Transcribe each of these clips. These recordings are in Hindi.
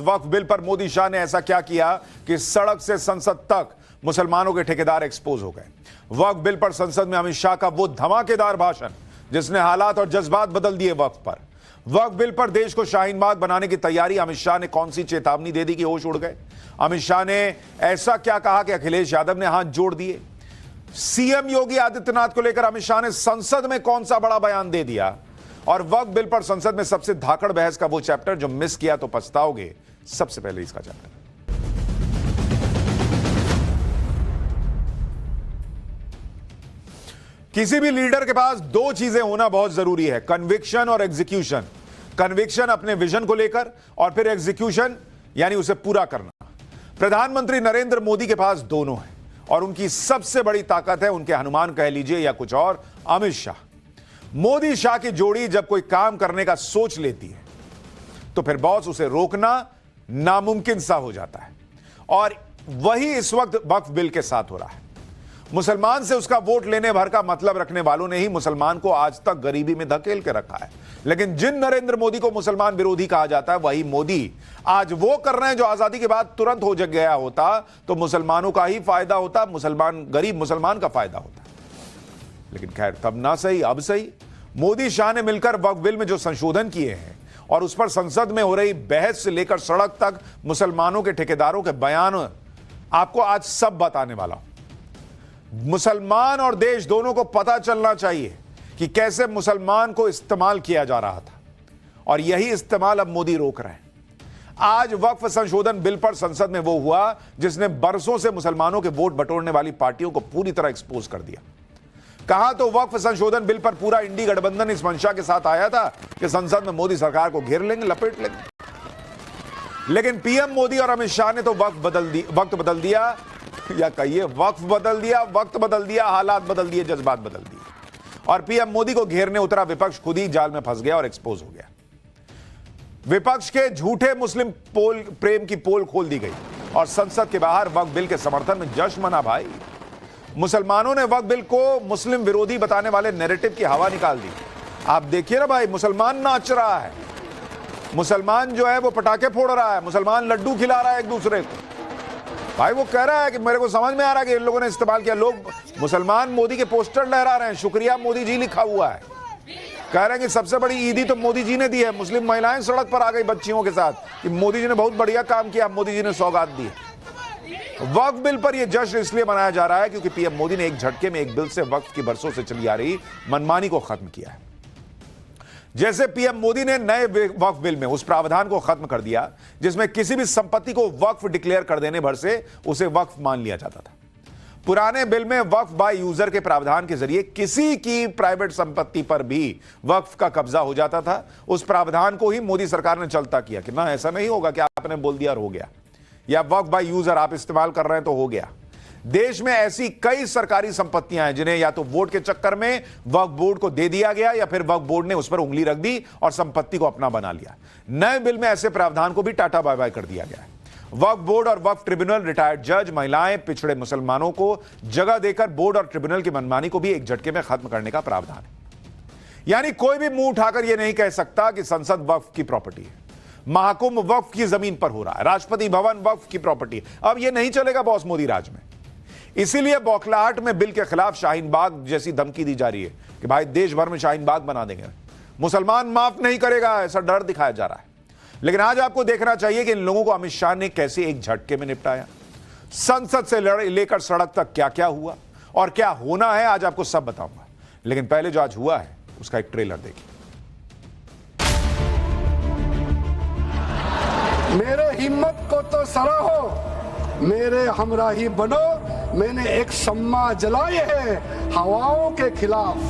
वक्फ बिल पर मोदी शाह ने ऐसा क्या किया कि सड़क से संसद तक मुसलमानों के ठेकेदार एक्सपोज हो गए। वक्फ बिल पर संसद में अमित शाह का वो धमाकेदार भाषण जिसने हालात और जज्बात बदल दिए वक्फ पर। वक्फ बिल पर देश को शाहीन बाग बनाने की तैयारी, अमित शाह ने कौन सी चेतावनी दे दी कि होश उड़ गए। अमित शाह ने ऐसा क्या कहा कि अखिलेश यादव ने हाथ जोड़ दिए। सीएम योगी आदित्यनाथ को लेकर अमित शाह ने संसद में कौन सा बड़ा बयान दे दिया। और वक्फ बिल पर संसद में सबसे धाकड़ बहस का वो चैप्टर जो मिस किया तो पछताओगे। सबसे पहले इसका चैप्टर, किसी भी लीडर के पास दो चीजें होना बहुत जरूरी है, कन्विक्शन और एग्जीक्यूशन। कन्विक्शन अपने विजन को लेकर और फिर एग्जीक्यूशन यानी उसे पूरा करना। प्रधानमंत्री नरेंद्र मोदी के पास दोनों है और उनकी सबसे बड़ी ताकत है उनके हनुमान कह लीजिए या कुछ और, अमित शाह। मोदी शाह की जोड़ी जब कोई काम करने का सोच लेती है तो फिर बॉस उसे रोकना नामुमकिन सा हो जाता है और वही इस वक्त वक्फ बिल के साथ हो रहा है। मुसलमान से उसका वोट लेने भर का मतलब रखने वालों ने ही मुसलमान को आज तक गरीबी में धकेल के रखा है। लेकिन जिन नरेंद्र मोदी को मुसलमान विरोधी कहा जाता है वही मोदी आज वो कर रहे हैं जो आजादी के बाद तुरंत हो गया होता तो मुसलमानों का ही फायदा होता, गरीब मुसलमान का फायदा होता। लेकिन खैर, तब ना सही अब सही। मोदी शाह ने मिलकर वक्फ बिल में जो संशोधन किए हैं और उस पर संसद में हो रही बहस से लेकर सड़क तक मुसलमानों के ठेकेदारों के बयान आपको आज सब बताने वाला हूं। मुसलमान और देश दोनों को पता चलना चाहिए कि कैसे मुसलमान को इस्तेमाल किया जा रहा था और यही इस्तेमाल अब मोदी रोक रहे हैं। आज वक्फ संशोधन बिल पर संसद में वो हुआ जिसने बरसों से मुसलमानों के वोट बटोरने वाली पार्टियों को पूरी तरह एक्सपोज कर दिया। कहा तो वक्फ संशोधन बिल पर पूरा इंडी गठबंधन इस मंशा के साथ आया था कि संसद में मोदी सरकार को घेर लेंगे, लपेट लेंगे। लेकिन पीएम मोदी और अमित शाह ने तो वक्त बदल दिया या कहिए वक्फ बदल दिया, वक्त बदल दिया, हालात बदल दिए, जज्बात बदल दिए और पीएम मोदी को घेरने उतरा विपक्ष खुद ही जाल में फंस गया और एक्सपोज हो गया। विपक्ष के झूठे मुस्लिम प्रेम की पोल खोल दी गई और संसद के बाहर वक्फ बिल के समर्थन में जश्न मना। भाई, मुसलमानों ने वक्फ बिल को मुस्लिम विरोधी बताने वाले नैरेटिव की हवा निकाल दी। आप देखिए ना भाई, मुसलमान नाच रहा है, मुसलमान जो है वो पटाखे फोड़ रहा है, मुसलमान लड्डू खिला रहा है एक दूसरे को। भाई वो कह रहा है कि मेरे को समझ में आ रहा है कि इन लोगों ने इस्तेमाल किया। लोग मुसलमान मोदी के पोस्टर लहरा रहे हैं, शुक्रिया मोदी जी लिखा हुआ है। कह रहे हैं कि सबसे बड़ी ईदी तो मोदी जी ने दी है। मुस्लिम महिलाएं सड़क पर आ गई बच्चियों के साथ कि मोदी जी ने बहुत बढ़िया काम किया, मोदी जी ने सौगात दी। वक्फ बिल पर यह जश्न इसलिए मनाया जा रहा है क्योंकि पीएम मोदी ने एक झटके में एक बिल से वक्फ की बरसों से चली आ रही मनमानी को खत्म किया है। जैसे पीएम मोदी ने नए वक्फ बिल में उस प्रावधान को खत्म कर दिया जिसमें किसी भी संपत्ति को वक्फ डिक्लेयर कर देने भर से उसे वक्फ मान लिया जाता था। पुराने बिल में वक्फ बाय यूजर के प्रावधान के जरिए किसी की प्राइवेट संपत्ति पर भी वक्फ का कब्जा हो जाता था। उस प्रावधान को ही मोदी सरकार ने चलता किया कि ना, ऐसा नहीं होगा कि आपने बोल दिया और हो गया, या वक्फ बाय यूजर आप इस्तेमाल कर रहे हैं तो हो गया। देश में ऐसी कई सरकारी संपत्तियां हैं जिन्हें या तो वोट के चक्कर में वक्फ बोर्ड को दे दिया गया या फिर वक्फ बोर्ड ने उस पर उंगली रख दी और संपत्ति को अपना बना लिया। नए बिल में ऐसे प्रावधान को भी टाटा बाय बाय कर दिया गया है। वक्फ बोर्ड और वक्फ ट्रिब्यूनल, रिटायर्ड जज, महिलाएं, पिछड़े मुसलमानों को जगह देकर बोर्ड और ट्रिब्यूनल की मनमानी को भी एक झटके में खत्म करने का प्रावधान है। यानी कोई भी मुंह उठाकर यह नहीं कह सकता कि संसद वक्फ की प्रॉपर्टी है, महाकुंभ वक्फ की जमीन पर हो रहा है, राष्ट्रपति भवन वक्फ की प्रॉपर्टी। अब यह नहीं चलेगा बॉस मोदी राज में। इसीलिए बौखलाहट में बिल के खिलाफ शाहीन बाग जैसी धमकी दी जा रही है कि भाई देश भर में शाहीन बाग बना देंगे, मुसलमान माफ नहीं करेगा, ऐसा डर दिखाया जा रहा है। लेकिन आज आपको देखना चाहिए कि इन लोगों को अमित शाह ने कैसे एक झटके में निपटाया। संसद से लेकर सड़क तक क्या क्या हुआ और क्या होना है आज आपको सब बताऊंगा। लेकिन पहले जो आज हुआ है उसका एक ट्रेलर देखिए। मेरे हिम्मत को तो सराहो, मेरे हमराही बनो, मैंने एक शम्मा जलाई है हवाओं के खिलाफ।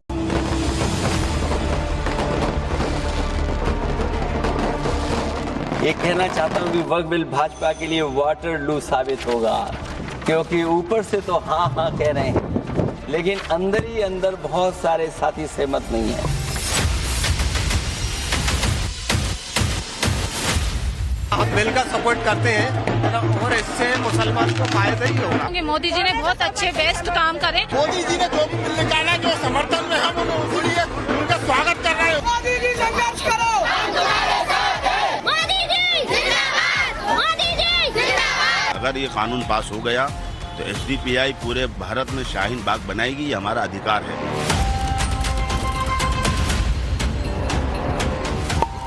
ये कहना चाहता हूँ कि वक्फ बिल भाजपा के लिए वाटरलू साबित होगा, क्योंकि ऊपर से तो हाँ हाँ कह रहे हैं लेकिन अंदर ही अंदर बहुत सारे साथी सहमत नहीं है। हम बिल का सपोर्ट करते हैं और इससे मुसलमान को फायदा ही होगा। मोदी जी ने बहुत अच्छे बेस्ट काम करे। मोदी जी ने जो भी बिल निकाला जो समर्थन में हम उनका स्वागत कर रहे हैं। मोदी जी संघर्ष करो, हम तुम्हारे साथ हैं। मोदी जी जिंदाबाद, अगर ये कानून पास हो गया तो एसडीपीआई पूरे भारत में शाहीन बाग बनाएगी, ये हमारा अधिकार है।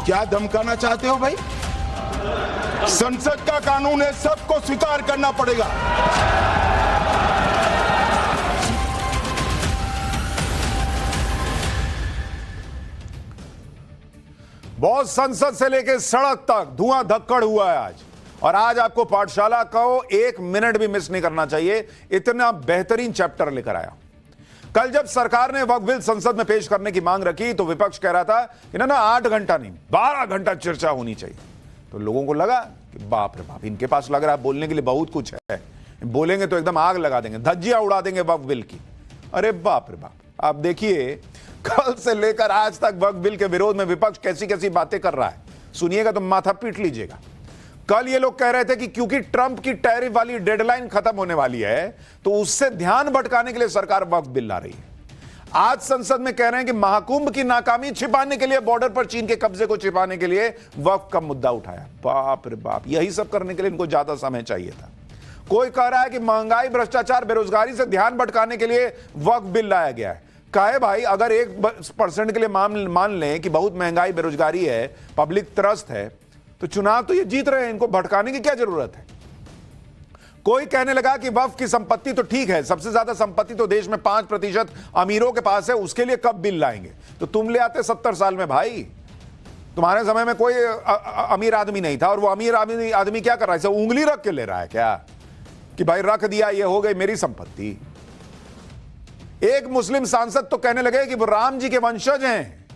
क्या धमकाना चाहते हो भाई? संसद का कानून है, सबको स्वीकार करना पड़ेगा। बहुत संसद से लेकर सड़क तक धुआं धक्कड़ हुआ है आज, और आज आपको पाठशाला को 1 मिनट भी मिस नहीं करना चाहिए। इतना बेहतरीन चैप्टर लेकर आया। कल जब सरकार ने वक्फ बिल संसद में पेश करने की मांग रखी तो विपक्ष कह रहा था कि ना 8 घंटा नहीं 12 घंटा चर्चा होनी चाहिए। तो लोगों को लगा कि बाप रे बाप, इनके पास लग रहा है बोलने के लिए बहुत कुछ है, बोलेंगे तो एकदम आग लगा देंगे, धज्जियां उड़ा देंगे वक्फ बिल की। अरे बाप रे बाप, आप देखिए कल से लेकर आज तक वक्फ बिल के विरोध में विपक्ष कैसी कैसी बातें कर रहा है। सुनिएगा तो माथा पीट लीजिएगा। कल ये लोग कह रहे थे कि क्योंकि ट्रंप की टैरिफ वाली डेडलाइन खत्म होने वाली है तो उससे ध्यान भटकाने के लिए सरकार वक्फ बिल ला रही है। आज संसद में कह रहे हैं कि महाकुंभ की नाकामी छिपाने के लिए, बॉर्डर पर चीन के कब्जे को छिपाने के लिए वक्फ का मुद्दा उठाया। बाप रे बाप, यही सब करने के लिए इनको ज्यादा समय चाहिए था। कोई कह रहा है कि महंगाई, भ्रष्टाचार, बेरोजगारी से ध्यान भटकाने के लिए वक्फ बिल लाया गया है। काहे भाई, अगर 1% के लिए मान लें कि बहुत महंगाई, बेरोजगारी है, पब्लिक त्रस्त है, तो चुनाव तो ये जीत रहे हैं, इनको भटकाने की क्या जरूरत है। कोई कहने लगा कि वक्फ की संपत्ति तो ठीक है, सबसे ज्यादा संपत्ति तो देश में 5% अमीरों के पास है, उसके लिए कब बिल लाएंगे। तो तुम ले आते 70 साल में भाई, तुम्हारे समय में कोई अमीर आदमी नहीं था, और वो अमीर आदमी क्या कर रहा है, उंगली रख के ले रहा है क्या कि भाई रख दिया, ये हो गई मेरी संपत्ति। एक मुस्लिम सांसद तो कहने लगे कि वो राम जी के वंशज हैं,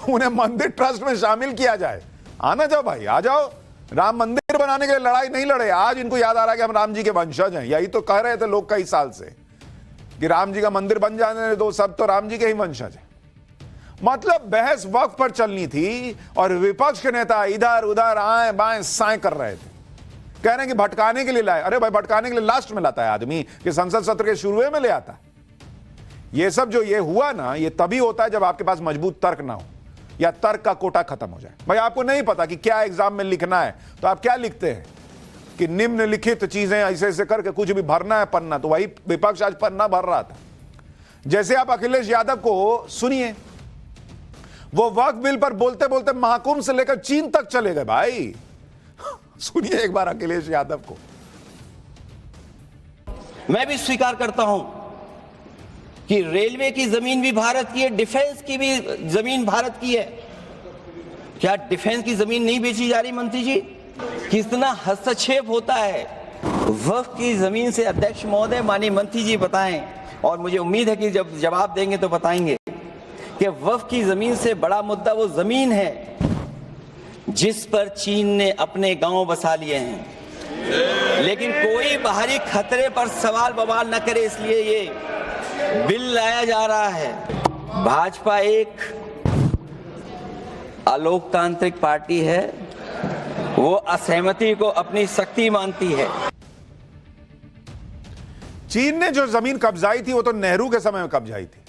उन्हें मंदिर ट्रस्ट में शामिल किया जाए। आना जाओ भाई, आ जाओ। राम मंदिर बनाने के लिए लड़ाई नहीं लड़े, आज इनको याद आ रहा है कि हम राम जी के वंशज हैं। यही तो कह रहे थे लोग कई साल से कि राम जी का मंदिर बन जाने दो, सब तो राम जी के ही वंशज हैं। मतलब बहस वक्फ पर चलनी थी और विपक्ष के नेता इधर उधर आए बाएं साएं कर रहे थे, कह रहे हैं कि भटकाने के लिए लाए। अरे भाई, भटकाने के लिए लास्ट में लाता है आदमी कि संसद सत्र के शुरू में ले आता। ये सब जो ये हुआ ना, ये तभी होता है जब आपके पास मजबूत तर्क ना हो या तर्क का कोटा खत्म हो जाए। भाई आपको नहीं पता कि क्या एग्जाम में लिखना है तो आप क्या लिखते हैं कि निम्नलिखित चीजें ऐसे ऐसे करके कुछ भी भरना है पन्ना। तो वही विपक्ष आज पन्ना भर रहा था। जैसे आप अखिलेश यादव को सुनिए, वो वक्फ बिल पर बोलते बोलते महाकुंभ से लेकर चीन तक चले गए भाई। सुनिए एक बार अखिलेश यादव को। मैं भी स्वीकार करता हूं कि रेलवे की जमीन भी भारत की है, डिफेंस की भी जमीन भारत की है। क्या डिफेंस की जमीन नहीं बेची जा रही मंत्री जी? कितना हस्तक्षेप होता है वक्फ की जमीन से। अध्यक्ष महोदय, माननीय मंत्री जी बताएं, और मुझे उम्मीद है कि जब जवाब देंगे तो बताएंगे कि वक्फ की जमीन से बड़ा मुद्दा वो जमीन है जिस पर चीन ने अपने गांव बसा लिए हैं, लेकिन कोई बाहरी खतरे पर सवाल बवाल न करे, इसलिए ये बिल लाया जा रहा है। भाजपा एक अलोकतांत्रिक पार्टी है, वो असहमति को अपनी शक्ति मानती है। चीन ने जो जमीन कब्जाई थी वो तो नेहरू के समय में कब्जाई थी,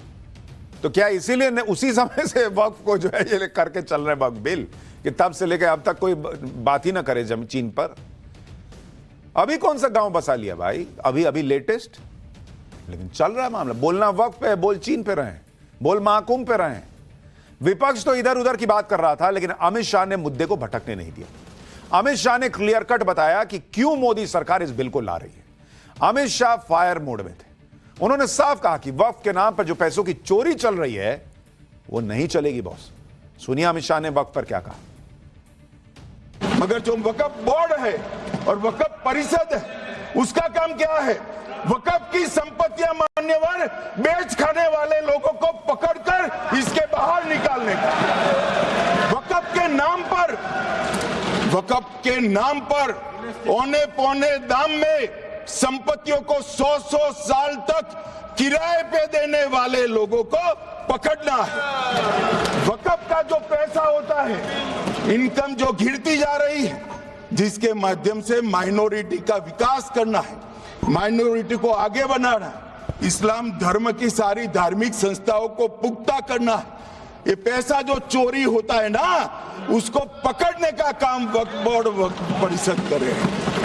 तो क्या इसीलिए उसी समय से वक्फ को जो है ये करके चल रहे वक्फ बिल कि तब से लेकर अब तक कोई बात ही ना करे चीन पर। अभी कौन सा गांव बसा लिया भाई, अभी अभी लेटेस्ट, लेकिन चल रहा है मामला। बोलना वक्फ पे, बोल चीन पे रहे, बोल महाकुंभ पे रहे। विपक्ष तो इधर उधर की बात कर रहा था, लेकिन अमित शाह ने मुद्दे को भटकने नहीं दिया। अमित शाह ने क्लियर कट बताया कि क्यों मोदी सरकार इस बिल को ला रही है। अमित शाह फायर मोड में थे। उन्होंने साफ कहा कि वक्फ के नाम पर जो पैसों की चोरी चल रही है वो नहीं चलेगी बॉस। सुनिए अमित शाह ने वक्फ पर क्या कहा। मगर जो वक्फ बोर्ड है और वक्फ परिषद है, उसका काम क्या है? वक्फ की संपत्तियां मान्यवर बेच खाने वाले लोगों को पकड़कर इसके बाहर निकालने का। वक्फ के नाम पर औने पौने दाम में संपत्तियों को 100 साल तक किराए पे देने वाले लोगों को पकड़ना है। वक्फ का जो पैसा होता है, इनकम जो गिरती जा रही है, जिसके माध्यम से माइनॉरिटी का विकास करना है, माइनॉरिटी को आगे बढ़ाना है, इस्लाम धर्म की सारी धार्मिक संस्थाओं को पुख्ता करना है। ये पैसा जो चोरी होता है ना, उसको पकड़ने का काम वक्फ बोर्ड वक्फ परिषद करे।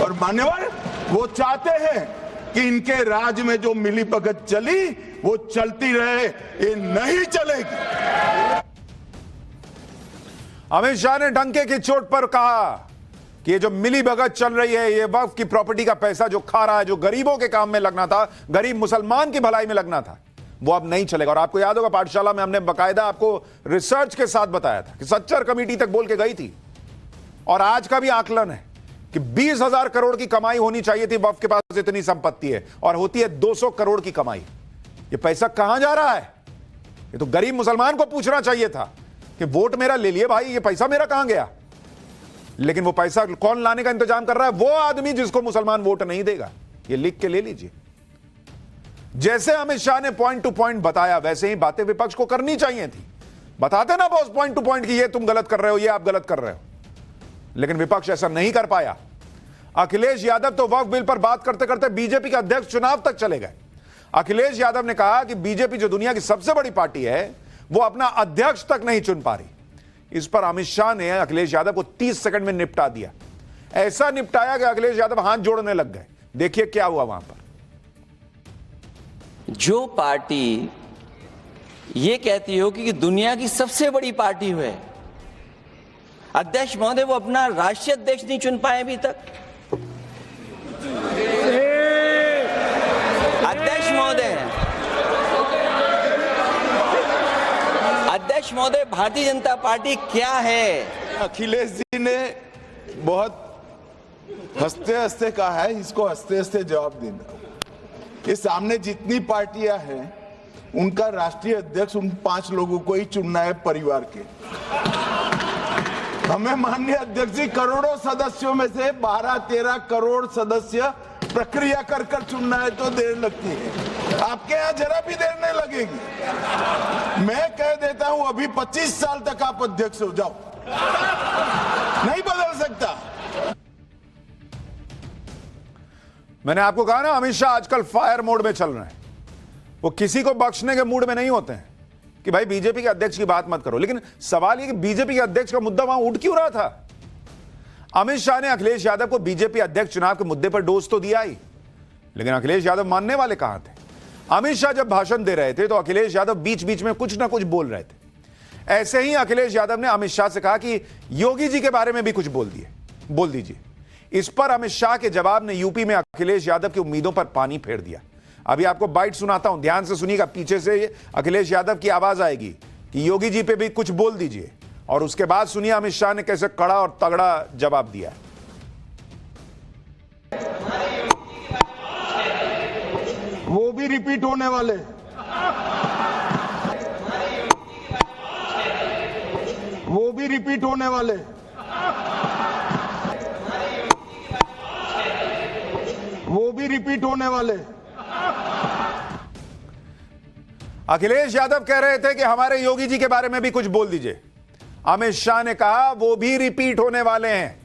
और मान्यवर वो चाहते हैं कि इनके राज में जो मिलीभगत चली वो चलती रहे, ये नहीं चलेगी। अमित शाह ने डंके की चोट पर कहा कि ये जो मिलीभगत चल रही है, ये वक्फ की प्रॉपर्टी का पैसा जो खा रहा है, जो गरीबों के काम में लगना था, गरीब मुसलमान की भलाई में लगना था, वो अब नहीं चलेगा। और आपको याद होगा पाठशाला में हमने बकायदा आपको रिसर्च के साथ बताया था कि सच्चर कमेटी तक बोल के गई थी, और आज का भी आकलन है कि 20,000 करोड़ की कमाई होनी चाहिए थी। वक्फ के पास इतनी संपत्ति है और होती है 200 करोड़ की कमाई। ये पैसा कहां जा रहा है? ये तो गरीब मुसलमान को पूछना चाहिए था कि वोट मेरा ले लिए भाई, ये पैसा मेरा कहां गया? लेकिन वो पैसा कौन लाने का इंतजाम कर रहा है? वो आदमी जिसको मुसलमान वोट नहीं देगा। ये लिख के ले लीजिए। जैसे अमित शाह ने पॉइंट टू पॉइंट बताया, वैसे ही बातें विपक्ष को करनी चाहिए थी। बताते ना बॉस पॉइंट टू पॉइंट कि ये तुम गलत कर रहे हो, ये आप गलत कर रहे हो, लेकिन विपक्ष ऐसा नहीं कर पाया। अखिलेश यादव तो वक्फ बिल पर बात करते करते बीजेपी के अध्यक्ष चुनाव तक चले गए। अखिलेश यादव ने कहा कि बीजेपी जो दुनिया की सबसे बड़ी पार्टी है, वो अपना अध्यक्ष तक नहीं चुन पा रही। इस पर अमित शाह ने अखिलेश यादव को 30 सेकंड में निपटा दिया। ऐसा निपटाया कि अखिलेश यादव हाथ जोड़ने लग गए। देखिए क्या हुआ वहां पर। जो पार्टी ये कहती हो कि दुनिया की सबसे बड़ी पार्टी है, अध्यक्ष महोदय वो अपना राष्ट्रीय अध्यक्ष नहीं चुन पाए अभी तक। अध्यक्ष महोदय भारतीय जनता पार्टी क्या है? अखिलेश जी ने बहुत हंसते हंसते कहा है, इसको हंसते हंसते जवाब देना। ये सामने जितनी पार्टियां हैं उनका राष्ट्रीय अध्यक्ष उन 5 लोगों को ही चुनना है परिवार के। हमें माननीय अध्यक्ष जी करोड़ों सदस्यों में से 12-13 करोड़ सदस्य प्रक्रिया कर कर चुनना है तो देर लगती है। आपके यहाँ जरा भी देर नहीं लगेगी। मैं कह देता हूं अभी 25 साल तक आप अध्यक्ष हो जाओ, नहीं बदल सकता। मैंने आपको कहा ना, अमित शाह आजकल फायर मोड में चल रहे हैं। वो किसी को बख्शने के मूड में नहीं होते हैं कि भाई बीजेपी के अध्यक्ष की बात मत करो। लेकिन सवाल ये कि बीजेपी के अध्यक्ष का मुद्दा वहां उठ क्यों रहा था? अमित शाह ने अखिलेश यादव को बीजेपी अध्यक्ष चुनाव के मुद्दे पर डोज तो दिया ही, लेकिन अखिलेश यादव मानने वाले कहां थे? अमित शाह जब भाषण दे रहे थे तो अखिलेश यादव बीच बीच में कुछ ना कुछ बोल रहे थे। ऐसे ही अखिलेश यादव ने अमित शाह से कहा कि योगी जी के बारे में भी कुछ बोल दीजिए। इस पर अमित शाह के जवाब ने यूपी में अखिलेश यादव की उम्मीदों पर पानी फेर दिया। अभी आपको बाइट सुनाता हूं, ध्यान से सुनिएगा। पीछे से अखिलेश यादव की आवाज आएगी कि योगी जी पे भी कुछ बोल दीजिए, और उसके बाद सुनिए अमित शाह ने कैसे कड़ा और तगड़ा जवाब दिया। वो भी रिपीट होने वाले, वो भी रिपीट होने वाले। वो भी रिपीट होने वाले। अखिलेश यादव कह रहे थे कि हमारे योगी जी के बारे में भी कुछ बोल दीजिए। अमित शाह ने कहा वो भी रिपीट होने वाले हैं।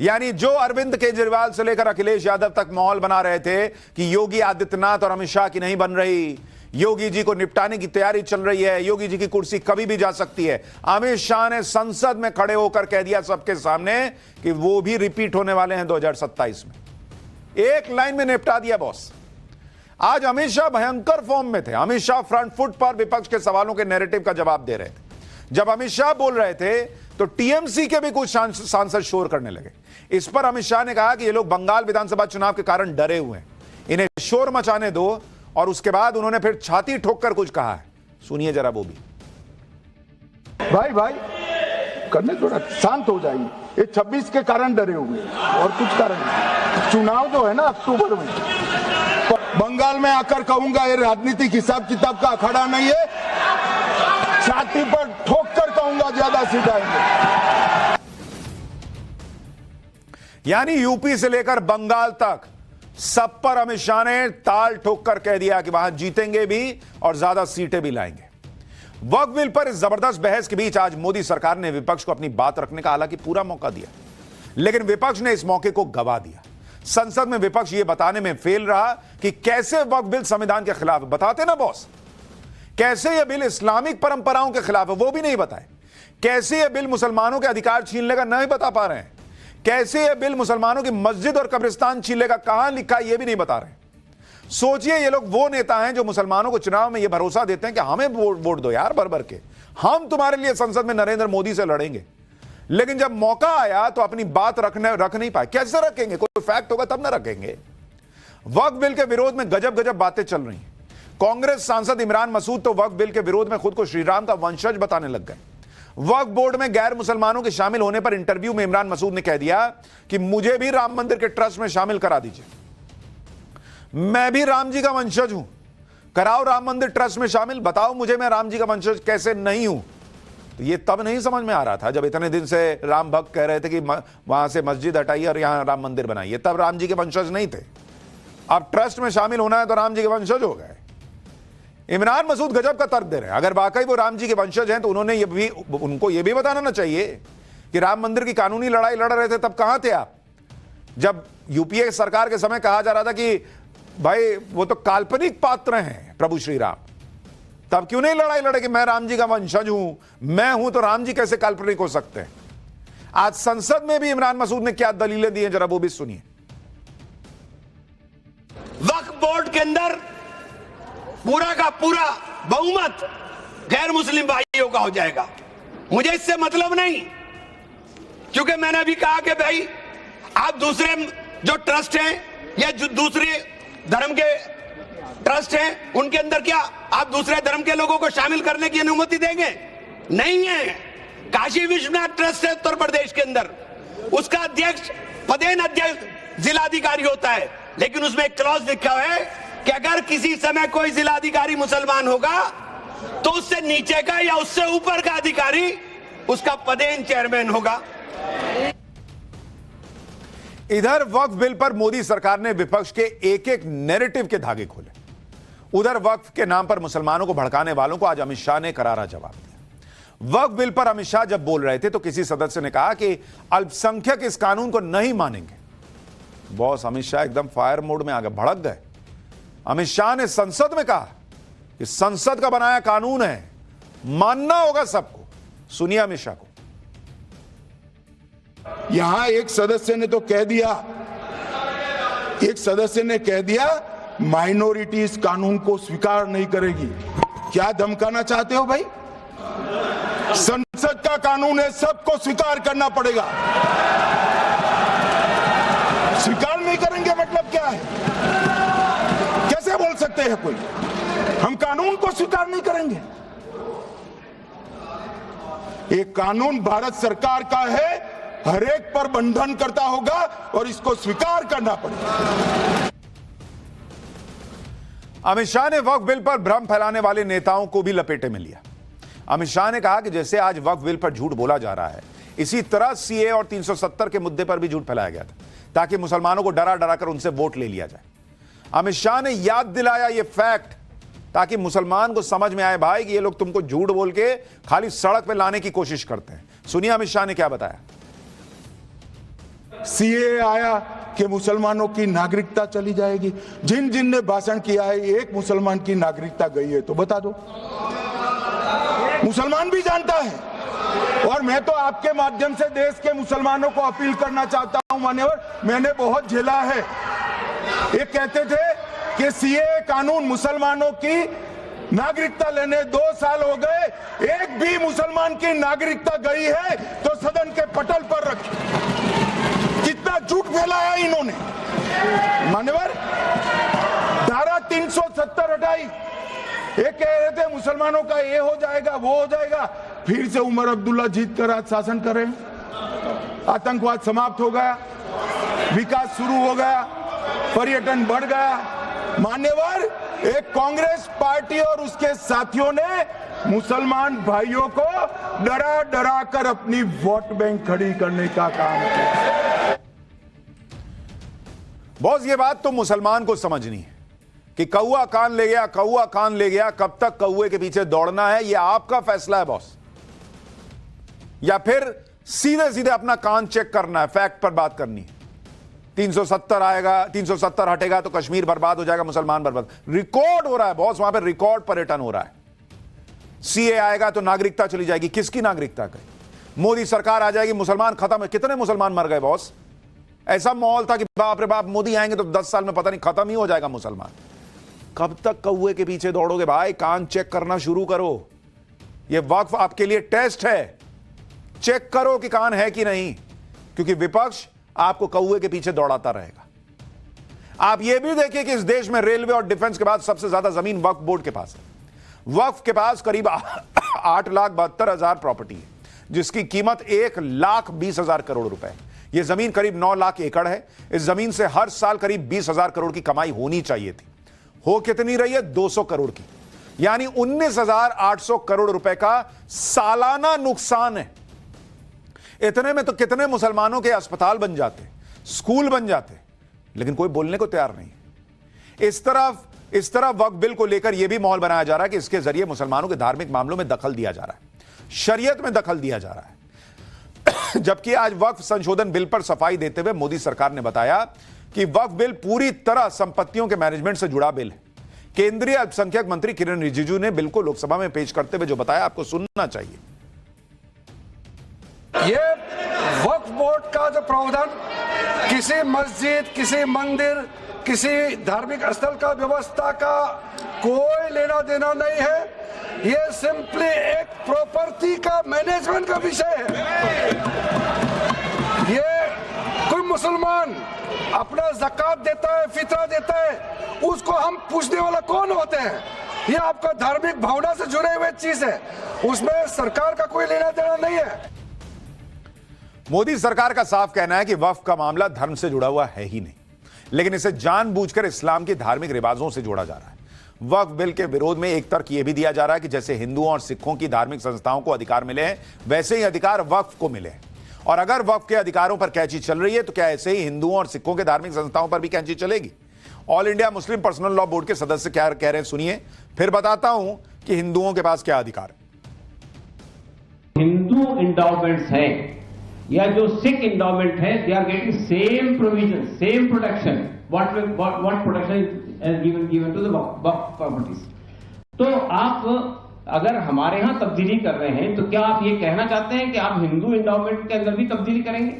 यानी जो अरविंद केजरीवाल से लेकर अखिलेश यादव तक माहौल बना रहे थे कि योगी आदित्यनाथ और अमित शाह की नहीं बन रही, योगी जी को निपटाने की तैयारी चल रही है, योगी जी की कुर्सी कभी भी जा सकती है, अमित शाह ने संसद में खड़े होकर कह दिया सबके सामने कि वो भी रिपीट होने वाले हैं 2027 में। एक लाइन में निपटा दिया बॉस। आज अमित शाह भयंकर फॉर्म में थे। अमित शाह फ्रंट फुट पर विपक्ष के सवालों के नैरेटिव का जवाब दे रहे थे। जब अमित शाह बोल रहे थे तो टीएमसी के भी कुछ सांसद शोर करने लगे। इस पर अमित शाह ने कहा कि ये लोग बंगाल विधानसभा चुनाव के कारण डरे हुए हैं, इन्हें शोर मचाने दो। और उसके बाद उन्होंने फिर छाती ठोककर कुछ कहा है, सुनिए जरा वो भी। भाई करने थोड़ा शांत हो जाइए। ये 26 के कारण डरे हुए और कुछ कारण नहीं। चुनाव जो है ना अक्टूबर में, बंगाल में आकर कहूंगा ये राजनीतिक हिसाब किताब का अखाड़ा नहीं है, छाती पर ठोक कर कहूंगा ज्यादा सीट आएंगे। यानी यूपी से लेकर बंगाल तक सब पर अमित शाह ने ताल ठोक कर कह दिया कि वहां जीतेंगे भी और ज्यादा सीटें भी लाएंगे। वक्फ बिल पर इस जबरदस्त बहस के बीच आज मोदी सरकार ने विपक्ष को अपनी बात रखने का हालांकि पूरा मौका दिया, लेकिन विपक्ष ने इस मौके को गवा दिया। संसद में विपक्ष यह बताने में फेल रहा कि कैसे वक्फ बिल संविधान के खिलाफ है। बताते ना बॉस, कैसे यह बिल इस्लामिक परंपराओं के खिलाफ है, वो भी नहीं बताए। कैसे यह बिल मुसलमानों के अधिकार छीन लेगा, नहीं बता पा रहे हैं। कैसे यह बिल मुसलमानों की मस्जिद और कब्रिस्तान छीलेगा, कहां लिखा है यह भी नहीं बता रहे। सोचिए, ये लोग वो नेता हैं जो मुसलमानों को चुनाव में यह भरोसा देते हैं कि हमें वोट दो यार भर भर के, हम तुम्हारे लिए संसद में नरेंद्र मोदी से लड़ेंगे। लेकिन जब मौका आया तो अपनी बात रख नहीं पाए। कैसे रखेंगे? कोई फैक्ट होगा तब ना रखेंगे। वक्फ बिल के विरोध में गजब गजब बातें चल रही हैं। कांग्रेस सांसद इमरान मसूद तो वक्फ बिल के विरोध में खुद को श्रीराम का वंशज बताने लग गए। वक्फ बोर्ड में गैर मुसलमानों के शामिल होने पर इंटरव्यू में इमरान मसूद ने कह दिया कि मुझे भी राम मंदिर के ट्रस्ट में शामिल करा दीजिए, मैं भी राम जी का वंशज हूं, कराओ राम मंदिर ट्रस्ट में शामिल, बताओ मुझे मैं राम जी का वंशज कैसे नहीं हूं। तो ये तब नहीं समझ में आ रहा था जब इतने दिन से राम भक्त कह रहे थे कि वहां से मस्जिद हटाइए और यहां राम मंदिर बनाइए, तब राम जी के वंशज नहीं थे। अब ट्रस्ट में शामिल होना है तो राम जी के वंशज हो गए। इमरान मसूद गजब का तर्क दे रहे हैं। अगर वाकई वो राम जी के वंशज हैं तो उनको ये भी बताना ना चाहिए कि राम मंदिर की कानूनी लड़ाई लड़ रहे थे तब कहां थे आप, जब यूपीए सरकार के समय कहा जा रहा था कि भाई वो तो काल्पनिक पात्र हैं प्रभु श्री राम, तब क्यों नहीं लड़ाई लड़े कि मैं राम जी का वंशज हूं, मैं हूं तो राम जी कैसे काल्पनिक हो सकते हैं। आज संसद में भी इमरान मसूद ने क्या दलीलें दी हैं, जरा वो भी सुनिए। वक्फ बोर्ड के अंदर पूरा का पूरा बहुमत गैर मुस्लिम भाइयों का हो जाएगा। मुझे इससे मतलब नहीं, क्योंकि मैंने अभी कहा कि भाई आप दूसरे जो ट्रस्ट हैं या जो दूसरे धर्म के ट्रस्ट हैं उनके अंदर क्या आप दूसरे धर्म के लोगों को शामिल करने की अनुमति देंगे? नहीं है। काशी विश्वनाथ ट्रस्ट है उत्तर प्रदेश के अंदर, उसका अध्यक्ष पदेन अध्यक्ष जिलाधिकारी होता है, लेकिन उसमें एक क्लॉज लिखा है कि अगर किसी समय कोई जिलाधिकारी मुसलमान होगा तो उससे नीचे का या उससे ऊपर का अधिकारी उसका पदेन चेयरमैन होगा। इधर वक्फ बिल पर मोदी सरकार ने विपक्ष के एक एक नैरेटिव के धागे खोले, उधर वक्फ के नाम पर मुसलमानों को भड़काने वालों को आज अमित शाह ने करारा जवाब दिया। वक्फ बिल पर अमित शाह जब बोल रहे थे तो किसी सदस्य ने कहा कि अल्पसंख्यक इस कानून को नहीं मानेंगे। बॉस अमित शाह एकदम फायर मोड में आ गए, भड़क गए। अमित शाह ने संसद में कहा कि संसद का बनाया कानून है, मानना होगा सबको। सुनिए अमित शाह को। यहां एक सदस्य ने तो कह दिया, एक सदस्य ने कह दिया माइनॉरिटी इस कानून को स्वीकार नहीं करेगी। क्या धमकाना चाहते हो भाई? संसद का कानून है, सबको स्वीकार करना पड़ेगा। स्वीकार नहीं करेंगे मतलब क्या है? कैसे बोल सकते हैं कोई हम कानून को स्वीकार नहीं करेंगे? एक कानून भारत सरकार का है, हर एक पर बंधन करता होगा और इसको स्वीकार करना पड़ेगा। अमित शाह ने वक्फ बिल पर भ्रम फैलाने वाले नेताओं को भी लपेटे में लिया। अमित शाह ने कहा कि जैसे आज वक्फ बिल पर झूठ बोला जा रहा है, इसी तरह सीए और 370 के मुद्दे पर भी झूठ फैलाया गया था ताकि मुसलमानों को डरा डरा कर उनसे वोट ले लिया जाए। अमित शाह ने याद दिलाया ये फैक्ट ताकि मुसलमान को समझ में आए भाई कि ये लोग तुमको झूठ बोल के खाली सड़क पे लाने की कोशिश करते हैं। सुनिए अमित शाह ने क्या बताया। सीए आया कि मुसलमानों की नागरिकता चली जाएगी। जिन जिन ने भाषण किया है, एक मुसलमान की नागरिकता गई है तो बता दो। मुसलमान भी जानता है। और मैं तो आपके माध्यम से देश के मुसलमानों को अपील करना चाहता हूं, मान्यवर, मैंने बहुत झेला है। ये कहते थे कि सीए कानून मुसलमानों की नागरिकता लेने 2 साल हो गए, एक भी मुसलमान की नागरिकता गई है तो सदन के पटल पर रखी। कितना झूठ फैलाया इन्होंने। मान्यवर, धारा 370 हटाई। ये कह रहे थे मुसलमानों का ये हो जाएगा वो हो जाएगा, फिर से उमर अब्दुल्ला जीत कर आज शासन कर रहे हैं। आतंकवाद समाप्त हो गया, विकास शुरू हो गया, पर्यटन बढ़ गया। मान्यवर, एक कांग्रेस पार्टी और उसके साथियों ने मुसलमान भाइयों को डरा डरा कर अपनी वोट बैंक खड़ी करने का काम किया। बॉस ये बात तो मुसलमान को समझनी है कि कौआ कान ले गया, कौआ कान ले गया, कब तक कौए के पीछे दौड़ना है ये आपका फैसला है बॉस, या फिर सीधे सीधे अपना कान चेक करना है, फैक्ट पर बात करनी है। 370 आएगा, 370 हटेगा तो कश्मीर बर्बाद हो जाएगा, मुसलमान बर्बाद। रिकॉर्ड हो रहा है बॉस, वहां पर रिकॉर्ड पर्यटन हो रहा है। सीए आएगा तो नागरिकता चली जाएगी। किसकी नागरिकता गई? मोदी सरकार आ जाएगी, मुसलमान खत्म है। कितने मुसलमान मर गए बॉस? ऐसा माहौल था कि बाप रे बाप, मोदी आएंगे तो 10 साल में पता नहीं खत्म ही हो जाएगा मुसलमान। कब तक कौए के पीछे दौड़ोगे भाई? कान चेक करना शुरू करो। यह वक्फ आपके लिए टेस्ट है, चेक करो कि कान है कि नहीं, क्योंकि विपक्ष आपको कौए के पीछे दौड़ाता रहेगा। आप यह भी देखिए कि इस देश में रेलवे और डिफेंस के बाद सबसे ज्यादा जमीन वक्फ बोर्ड के पास है। वक्फ के पास करीब 8,72,000 प्रॉपर्टी है, जिसकी कीमत 1,20,000 करोड़ रुपए है। यह जमीन करीब 9 लाख एकड़ है। इस जमीन से हर साल करीब 20,000 करोड़ की कमाई होनी चाहिए थी। हो कितनी रही है? 200 करोड़ की, यानी 19,800 करोड़ रुपए का सालाना नुकसान है। इतने में तो कितने मुसलमानों के अस्पताल बन जाते, स्कूल बन जाते, लेकिन कोई बोलने को तैयार नहीं। इस तरफ वक्फ बिल को लेकर यह भी माहौल बनाया जा रहा है कि इसके जरिए मुसलमानों के धार्मिक मामलों में दखल दिया जा रहा है, शरीयत में दखल दिया जा रहा है। जबकि आज वक्फ संशोधन बिल पर सफाई देते हुए मोदी सरकार ने बताया कि वक्फ बिल पूरी तरह संपत्तियों के मैनेजमेंट से जुड़ा बिल है। केंद्रीय अल्पसंख्यक मंत्री किरण रिजिजू ने बिल को लोकसभा में पेश करते हुए जो बताया, आपको सुनना चाहिए। ये वक्फ बोर्ड का जो प्रावधान किसी मस्जिद, किसी मंदिर, किसी धार्मिक स्थल का व्यवस्था का कोई लेना देना नहीं है। ये सिंपली एक प्रॉपर्टी का मैनेजमेंट का विषय है। ये कोई मुसलमान अपना ज़कात देता है, फितरा देता है, उसको हम पूछने वाला कौन होते हैं? ये आपका धार्मिक भावना से जुड़े हुए चीज है, उसमें सरकार का कोई लेना देना नहीं है। मोदी सरकार का साफ कहना है कि वक्फ का मामला धर्म से जुड़ा हुआ है ही नहीं, लेकिन इसे जानबूझकर इस्लाम के धार्मिक रिवाजों से जोड़ा जा रहा है। वक्फ बिल के विरोध में एक तर्क यह भी दिया जा रहा है कि जैसे हिंदुओं और सिखों की धार्मिक संस्थाओं को अधिकार मिले हैं, वैसे ही अधिकार वक्फ को मिले हैं। और अगर वक्फ के अधिकारों पर कैंची चल रही है, तो क्या ऐसे ही हिंदुओं और सिखों के धार्मिक संस्थाओं पर भी कैंची चलेगी? All India Muslim personal law board के सदस्य क्या कह रहे हैं, सुनिए, फिर बताता हूं कि हिंदुओं के पास क्या अधिकार है। हिंदू इंडाउमेंट्स हैं या जो सिख इंडाउमेंट है, they are getting same provision, same protection, what protection is given to the waqf properties. तो आप अगर हमारे यहां तब्दीली कर रहे हैं, तो क्या आप ये कहना चाहते हैं कि आप हिंदू इंडाउमेंट के अंदर भी तब्दीली करेंगे?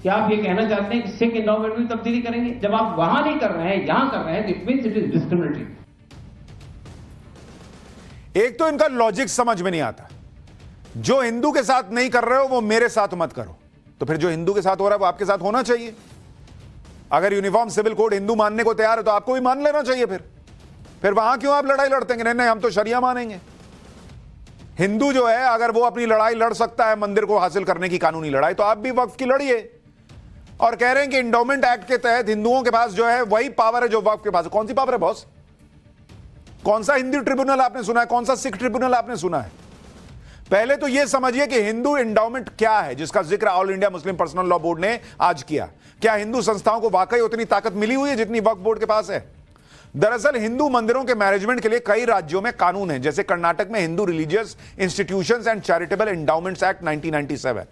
क्या आप ये कहना चाहते हैं कि सिख इंडाउमेंट में तब्दीली करेंगे? जब आप वहां नहीं कर रहे हैं, यहां कर रहे हैं, तो it means it is discriminatory. एक तो इनका लॉजिक समझ में नहीं आता। जो हिंदू के साथ नहीं कर रहे हो वो मेरे साथ मत करो, तो फिर जो हिंदू के साथ हो रहा है वो आपके साथ होना चाहिए। अगर यूनिफॉर्म सिविल कोड हिंदू मानने को तैयार है तो आपको भी मान लेना चाहिए। फिर वहां क्यों आप लड़ाई लड़ते हैं? नहीं, हम तो शरिया मानेंगे। हिंदू जो है, अगर वो अपनी लड़ाई लड़ सकता है मंदिर को हासिल करने की कानूनी लड़ाई, तो आप भी वक्फ की लड़िए। और कह रहे हैं कि इंडोमेंट एक्ट के तहत हिंदुओं के पास जो है वही पावर है जो वक्फ के पास है। कौन सी पावर है बॉस? कौन सा हिंदू ट्रिब्यूनल आपने सुना है? कौन सा सिख ट्रिब्यूनल आपने सुना है? पहले तो यह समझिए कि हिंदू इंडाउमेंट क्या है, जिसका जिक्र all India Muslim personal law board ने आज किया। क्या हिंदू संस्थाओं को वाकई उतनी ताकत मिली हुई है जितनी वक्फ बोर्ड के पास है? दरअसल हिंदू मंदिरों के मैनेजमेंट के लिए कई राज्यों में कानून है, जैसे कर्नाटक में Hindu religious institutions and charitable endowments act 1997।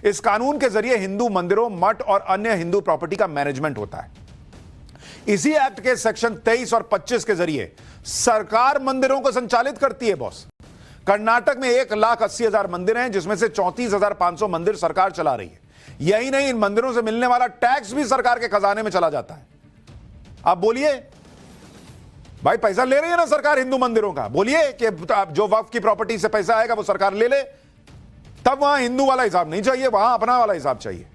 इस कानून के जरिए हिंदू मंदिरों, मठ और अन्य हिंदू प्रॉपर्टी का मैनेजमेंट होता है। इसी एक्ट के सेक्शन 23 और 25 के जरिए सरकार मंदिरों को संचालित करती है बॉस। कर्नाटक में 1,80,000 मंदिर हैं, जिसमें से 34,500 मंदिर सरकार चला रही है। यही नहीं, इन मंदिरों से मिलने वाला टैक्स भी सरकार के खजाने में चला जाता है। आप बोलिए भाई, पैसा ले रही है ना सरकार हिंदू मंदिरों का? बोलिए कि जो वक्फ की प्रॉपर्टी से पैसा आएगा वो सरकार ले ले, तब वहां हिंदू वाला हिसाब नहीं चाहिए, वहां अपना वाला हिसाब चाहिए।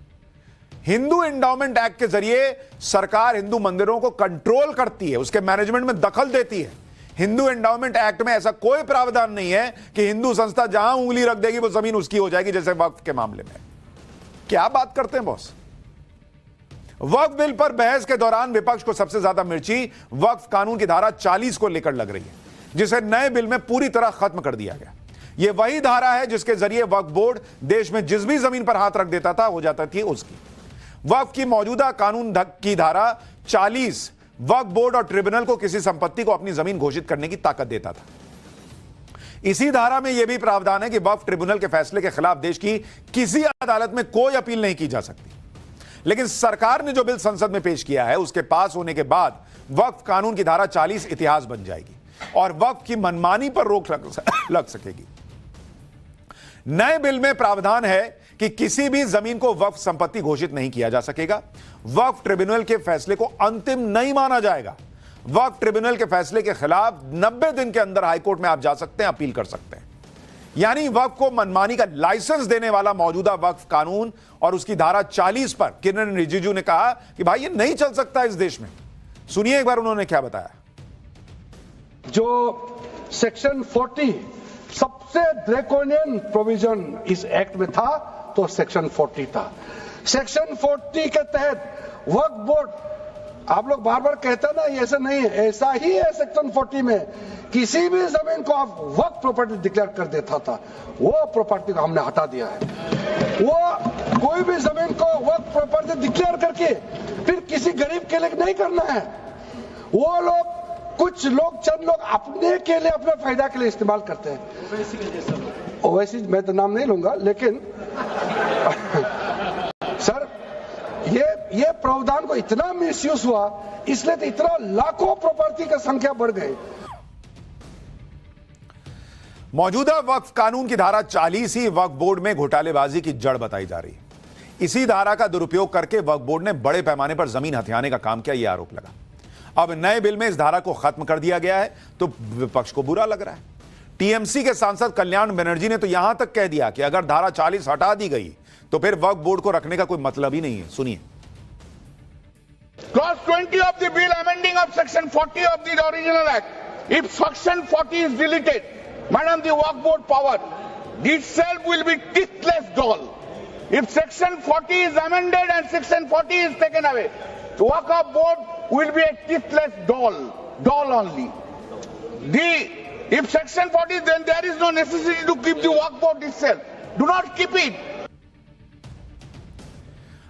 हिंदू एंडाउमेंट एक्ट के जरिए सरकार हिंदू मंदिरों को कंट्रोल करती है, उसके मैनेजमेंट में दखल देती है। हिंदू एंडाउमेंट एक्ट में ऐसा कोई प्रावधान नहीं है कि हिंदू संस्था जहां उंगली रख देगी वो जमीन उसकी हो जाएगी, जैसे वक्फ के मामले में। क्या बात करते हैं बॉस? वक्फ बिल पर बहस के दौरान विपक्ष को सबसे ज्यादा मिर्ची वक्फ कानून की धारा 40 को लेकर लग रही है, जिसे नए बिल में पूरी तरह खत्म कर दिया गया। यह वही धारा है जिसके जरिए वक्फ बोर्ड देश में जिस भी जमीन पर हाथ रख देता था हो जाता थी उसकी। वक्फ की मौजूदा कानून की धारा 40 वक्फ बोर्ड और ट्रिब्यूनल को किसी संपत्ति को अपनी जमीन घोषित करने की ताकत देता था। इसी धारा में यह भी प्रावधान है कि वक्फ ट्रिब्यूनल के फैसले के खिलाफ देश की किसी अदालत में कोई अपील नहीं की जा सकती। लेकिन सरकार ने जो बिल संसद में पेश किया है, उसके पास होने के बाद वक्फ कानून की धारा 40 इतिहास बन जाएगी और वक्फ की मनमानी पर रोक लग सकेगी। नए बिल में प्रावधान है कि किसी भी जमीन को वक्फ संपत्ति घोषित नहीं किया जा सकेगा। वक्फ ट्रिब्यूनल के फैसले को अंतिम नहीं माना जाएगा। वक्फ ट्रिब्यूनल के फैसले के खिलाफ 90 दिन के अंदर हाईकोर्ट में आप जा सकते हैं, अपील कर सकते हैं। यानी वक्फ को मनमानी का लाइसेंस देने वाला मौजूदा वक्फ कानून और उसकी धारा 40 पर किरण रिजिजू ने कहा कि भाई ये नहीं चल सकता इस देश में। सुनिए एक बार उन्होंने क्या बताया। जो सेक्शन 40 सबसे ड्रैकोनियन प्रोविजन इस एक्ट में था तो सेक्शन 40 था। सेक्शन 40 के तहत वक्फ बोर्ड, आप लोग बार बार कहते हैं ना ये ऐसा नहीं है, ऐसा ही है। सेक्शन 40 में किसी भी जमीन को आप वक्फ प्रॉपर्टी डिक्लेयर कर देता था, वो प्रॉपर्टी को हमने हटा दिया है। वो कोई भी जमीन को वक्फ प्रॉपर्टी डिक्लेयर करके फिर किसी गरीब के लिए नहीं करना है। वो लोग, कुछ लोग, चंद लोग अपने के लिए, अपने फायदा के लिए इस्तेमाल करते हैं। ओवैसी मैं तो नाम नहीं लूंगा, लेकिन सर ये प्रावधान को इतना मिसयूज हुआ, इसलिए तो इतना लाखों प्रॉपर्टी की संख्या बढ़ गई। मौजूदा वक्फ कानून की धारा 40 ही वक्फ बोर्ड में घोटालेबाजी की जड़ बताई जा रही है। इसी धारा का दुरुपयोग करके वक्फ बोर्ड ने बड़े पैमाने पर जमीन हथियाने का काम किया, यह आरोप लगा। अब नए बिल में इस धारा को खत्म कर दिया गया है तो विपक्ष को बुरा लग रहा है। टीएमसी के सांसद कल्याण बनर्जी ने तो यहां तक कह दिया कि अगर धारा 40 हटा दी गई तो फिर वक्फ बोर्ड को रखने का कोई मतलब ही नहीं है। सुनिए। Clause 20 of the bill amending of section 40 of the original act. If section 40 is deleted, madam, the waqf board power itself will be teethless doll. If section 40 is amended and section 40 is taken away, the waqf board will be a teethless doll only. If section 40, then there is no necessity to keep the waqf board itself. Do not keep it.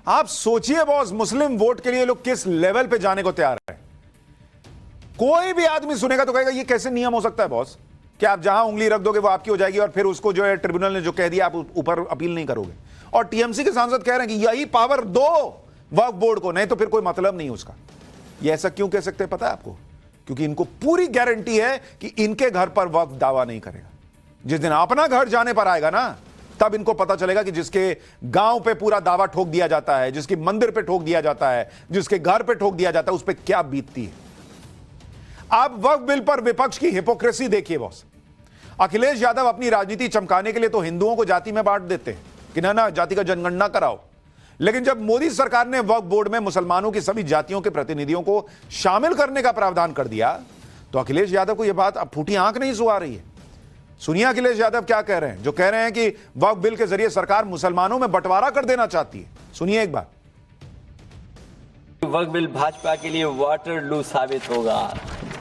आप सोचिए बॉस, मुस्लिम वोट के लिए लोग किस लेवल पे जाने को तैयार है। कोई भी आदमी सुनेगा तो कहेगा ये कैसे नियम हो सकता है बॉस, कि आप जहां उंगली रख दोगे वो आपकी हो जाएगी और फिर उसको जो है ट्रिब्यूनल ने जो कह दिया आप ऊपर अपील नहीं करोगे। और टीएमसी के सांसद कह रहे हैं कि यही पावर दो वक्फ बोर्ड को, नहीं तो फिर कोई मतलब नहीं उसका। ये ऐसा क्यों कह सकते हैं पता है आपको? क्योंकि इनको पूरी गारंटी है कि इनके घर पर वक्फ दावा नहीं करेगा। जिस दिन अपना घर जाने पर आएगा ना, तब इनको पता चलेगा कि जिसके गांव पे पूरा दावा ठोक दिया जाता है, जिसकी मंदिर पे ठोक दिया जाता है, जिसके घर पे ठोक दिया जाता है, उस पे क्या बीतती है। आप वक्फ बिल पर विपक्ष की हिपोक्रेसी देखिए बॉस। अखिलेश यादव अपनी राजनीति चमकाने के लिए तो हिंदुओं को जाति में बांट देते हैं कि ना जाति का जनगणना कराओ, लेकिन जब मोदी सरकार ने वक्फ बोर्ड में मुसलमानों की सभी जातियों के प्रतिनिधियों को शामिल करने का प्रावधान कर दिया तो अखिलेश यादव को यह बात अब फूटी आंख नहीं सुहा रही है। सुनिए अखिलेश यादव क्या कह रहे हैं, जो कह रहे हैं कि वक्फ बिल के जरिए सरकार मुसलमानों में बंटवारा कर देना चाहती है। सुनिए एक बार। वक्फ बिल भाजपा के लिए वाटरलू साबित होगा,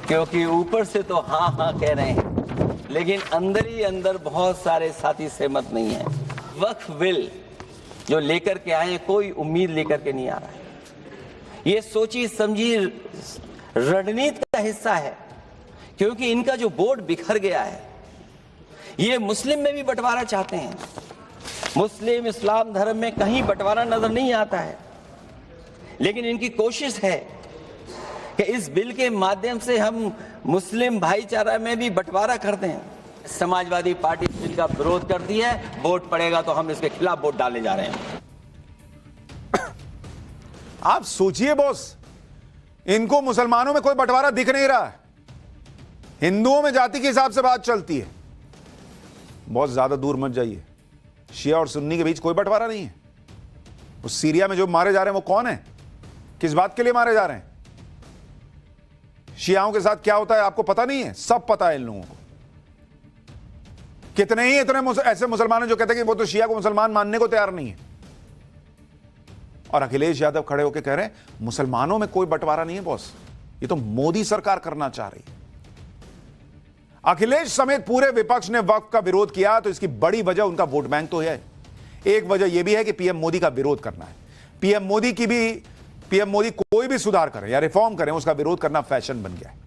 क्योंकि ऊपर से तो हाँ हाँ कह रहे हैं, लेकिन अंदर ही अंदर बहुत सारे साथी सहमत नहीं है। वक्फ बिल जो लेकर के आए, कोई उम्मीद लेकर के नहीं आ रहा है। ये सोची समझी रणनीति का हिस्सा है, क्योंकि इनका जो बोर्ड बिखर गया है, ये मुस्लिम में भी बंटवारा चाहते हैं। मुस्लिम इस्लाम धर्म में कहीं बंटवारा नजर नहीं आता है, लेकिन इनकी कोशिश है कि इस बिल के माध्यम से हम मुस्लिम भाईचारा में भी बंटवारा करते हैं। समाजवादी पार्टी इस बिल का विरोध करती है, वोट पड़ेगा तो हम इसके खिलाफ वोट डालने जा रहे हैं। आप सोचिए बॉस, इनको मुसलमानों में कोई बंटवारा दिख नहीं रहा है, हिंदुओं में जाति के हिसाब से बात चलती है। बहुत ज्यादा दूर मत जाइए, शिया और सुन्नी के बीच कोई बंटवारा नहीं है। उस सीरिया में जो मारे जा रहे हैं वो कौन है, किस बात के लिए मारे जा रहे हैं? शियाओं के साथ क्या होता है आपको पता नहीं है? सब पता है इन लोगों को। कितने ही इतने ऐसे मुसलमान हैं जो कहते हैं कि वो तो शिया को मुसलमान मानने को तैयार नहीं है, और अखिलेश यादव खड़े होकर कह रहे हैं मुसलमानों में कोई बंटवारा नहीं है। बॉस, ये तो मोदी सरकार करना चाह रही है। अखिलेश समेत पूरे विपक्ष ने वक्फ का विरोध किया तो इसकी बड़ी वजह उनका वोट बैंक तो है। एक वजह यह भी है कि पीएम मोदी का विरोध करना है। पीएम मोदी कोई भी सुधार करें या रिफॉर्म करें, उसका विरोध करना फैशन बन गया है।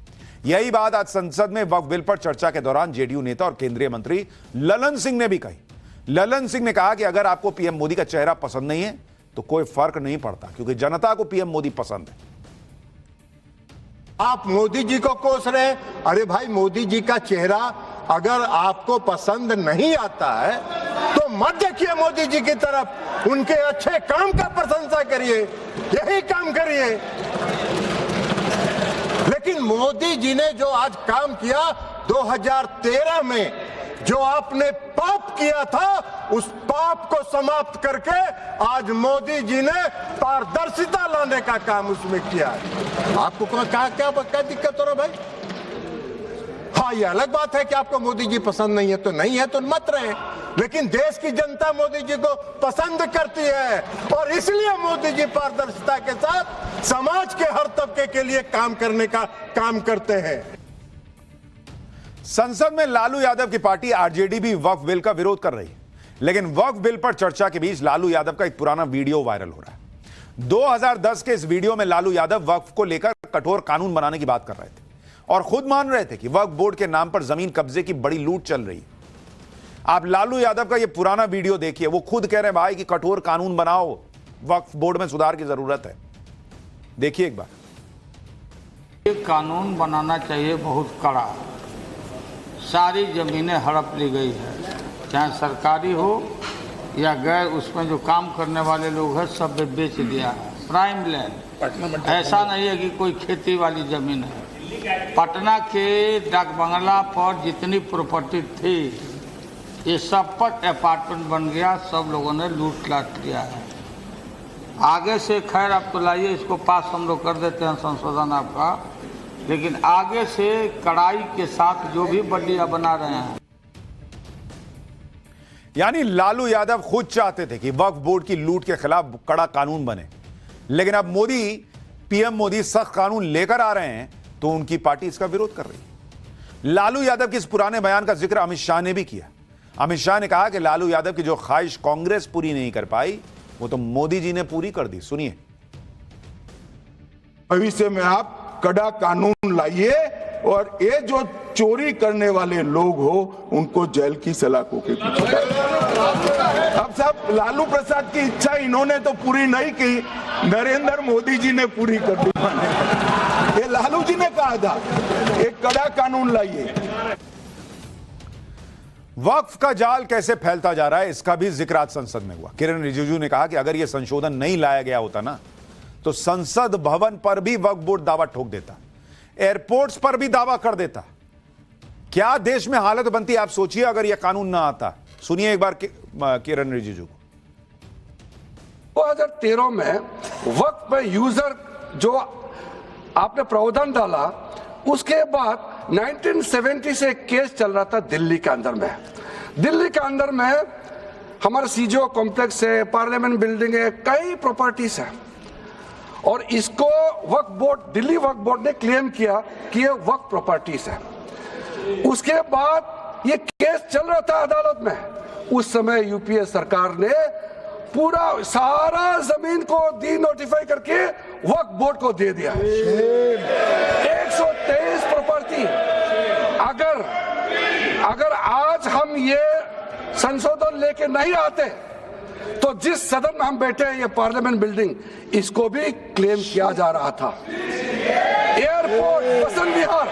यही बात आज संसद में वक्फ बिल पर चर्चा के दौरान जेडीयू नेता और केंद्रीय मंत्री ललन सिंह ने भी कही। ललन सिंह ने कहा कि अगर आपको पीएम मोदी का चेहरा पसंद नहीं है तो कोई फर्क नहीं पड़ता, क्योंकि जनता को पीएम मोदी पसंद है। आप मोदी जी को कोस रहे, अरे भाई मोदी जी का चेहरा अगर आपको पसंद नहीं आता है तो मत देखिए मोदी जी की तरफ, उनके अच्छे काम का प्रशंसा करिए, यही काम करिए। लेकिन मोदी जी ने जो आज काम किया 2013 में, जो आपने पाप किया था, उस पाप को समाप्त करके आज मोदी जी ने पारदर्शिता लाने का काम उसमें किया है। आपको क्या दिक्कत हो रहा भाई? हाँ, ये अलग बात है कि आपको मोदी जी पसंद नहीं है तो नहीं है, तो मत रहे, लेकिन देश की जनता मोदी जी को पसंद करती है और इसलिए मोदी जी पारदर्शिता के साथ समाज के हर तबके के लिए काम करने का काम करते हैं। संसद में लालू यादव की पार्टी आरजेडी भी वक्फ बिल का विरोध कर रही है, लेकिन वक्फ बिल पर चर्चा के बीच लालू यादव का एक पुराना वीडियो वायरल हो रहा है। 2010 के इस वीडियो में लालू यादव वक्फ को लेकर कठोर कानून बनाने की बात कर रहे थे और खुद मान रहे थे कि वक्फ बोर्ड के नाम पर जमीन कब्जे की बड़ी लूट चल रही है। आप लालू यादव का यह पुराना वीडियो देखिए, वो खुद कह रहे हैं भाई कि कठोर कानून बनाओ, वक्फ बोर्ड में सुधार की जरूरत है। देखिए एक बार। कानून बनाना चाहिए बहुत कड़ा। सारी जमीनें हड़प ली गई है, चाहे सरकारी हो या गैर, उसमें जो काम करने वाले लोग हैं सब बेच दिया है। प्राइम लैंड, ऐसा नहीं है कि कोई खेती वाली जमीन है। पटना के डाक बंगला पर जितनी प्रॉपर्टी थी, ये सब पर अपार्टमेंट बन गया, सब लोगों ने लूट लाट लिया है। आगे से खैर आप तो लाइए, इसको पास हम लोग कर देते हैं संशोधन आपका, लेकिन आगे से कड़ाई के साथ जो भी बल्लियां बना रहे हैं। यानी लालू यादव खुद चाहते थे कि वक्फ बोर्ड की लूट के खिलाफ कड़ा कानून बने, लेकिन अब मोदी, पीएम मोदी सख्त कानून लेकर आ रहे हैं तो उनकी पार्टी इसका विरोध कर रही है। लालू यादव के इस पुराने बयान का जिक्र अमित शाह ने भी किया। अमित शाह ने कहा कि लालू यादव की जो ख्वाहिश कांग्रेस पूरी नहीं कर पाई, वो तो मोदी जी ने पूरी कर दी। सुनिए। भविष्य में आप कड़ा कानून लाइए और ये जो चोरी करने वाले लोग हो उनको जेल की सलाखों के पीछे। अब सब लालू प्रसाद की इच्छा इन्होंने तो पूरी नहीं की, नरेंद्र मोदी जी ने पूरी कर दी। ये लालू जी ने कहा था एक कड़ा कानून लाइए। वक्फ का जाल कैसे फैलता जा रहा है, इसका भी जिक्र आज संसद में हुआ। किरण रिजिजू ने कहा कि अगर यह संशोधन नहीं लाया गया होता ना, तो संसद भवन पर भी वक्फ बोर्ड दावा ठोक देता, एयरपोर्ट्स पर भी दावा कर देता। क्या देश में हालत बनती, आप सोचिए अगर यह कानून ना आता। सुनिए एक बार किरण रिजिजू को। 2013 में वक्फ पे यूजर जो आपने प्रावधान डाला, उसके बाद 1970 से एक केस चल रहा था दिल्ली के अंदर में। दिल्ली के अंदर में हमारे सीजीओ कॉम्प्लेक्स है, पार्लियामेंट बिल्डिंग है, कई प्रॉपर्टीज है, और इसको वक्फ बोर्ड, दिल्ली वक्फ बोर्ड ने क्लेम किया कि ये वक्फ प्रॉपर्टीज है। उसके बाद ये केस चल रहा था अदालत में। उस समय यूपीए सरकार ने पूरा सारा जमीन को डी नोटिफाई करके वक्फ बोर्ड को दे दिया। 123 प्रॉपर्टी। अगर आज हम ये संशोधन लेके नहीं आते तो जिस सदन में हम बैठे हैं, ये पार्लियामेंट बिल्डिंग, इसको भी क्लेम किया जा रहा था। एयरपोर्ट, बसंत विहार।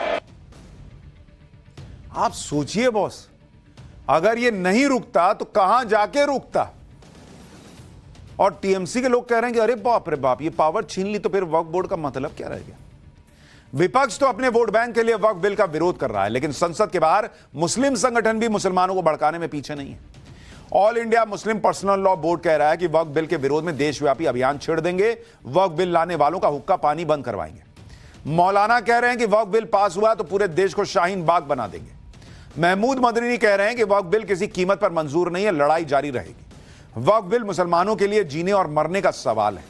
आप सोचिए बॉस, अगर ये नहीं रुकता तो कहां जाके रुकता। और टीएमसी के लोग कह रहे हैं कि अरे बाप रे बाप, ये पावर छीन ली तो फिर वक्फ बोर्ड का मतलब क्या रह गया। विपक्ष तो अपने वोट बैंक के लिए वक्फ बिल का विरोध कर रहा है, लेकिन संसद के बाहर मुस्लिम संगठन भी मुसलमानों को भड़काने में पीछे नहीं है। All India Muslim personal law board कह रहा है कि वक्फ बिल के विरोध में देशव्यापी अभियान छेड़ देंगे, वक्फ बिल लाने वालों का हुक्का पानी बंद करवाएंगे। मौलाना कह रहे हैं कि वक्फ बिल पास हुआ तो पूरे देश को शाहीन बाग बना देंगे। महमूद मदनी कह रहे हैं कि वक्फ बिल किसी कीमत पर मंजूर नहीं है, लड़ाई जारी रहेगी। वक्फ बिल मुसलमानों के लिए जीने और मरने का सवाल है।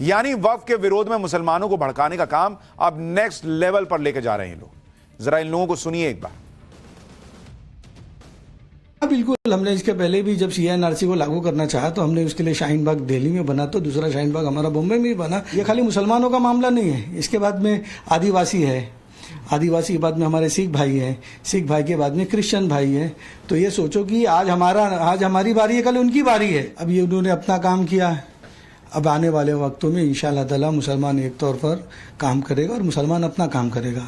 यानी वक्फ के विरोध में मुसलमानों को भड़काने का काम अब नेक्स्ट लेवल पर लेके जा रहे हैं लोग। जरा इन लोगों को सुनिए एक बार। बिल्कुल, हमने इसके पहले भी जब CNRC को लागू करना चाहा तो हमने उसके लिए शाहीन बाग दिल्ली में बना, तो दूसरा शाहीन बाग हमारा बॉम्बे में भी बना। ये खाली मुसलमानों का मामला नहीं है, इसके बाद में आदिवासी है, आदिवासी के बाद में हमारे सिख भाई हैं, सिख भाई के बाद में क्रिश्चियन भाई हैं। तो ये सोचो कि आज हमारी बारी है, कल उनकी बारी है। अब ये उन्होंने अपना काम किया है, अब आने वाले वक्तों में इंशाअल्लाह ताला मुसलमान एक तौर पर काम करेगा और मुसलमान अपना काम करेगा।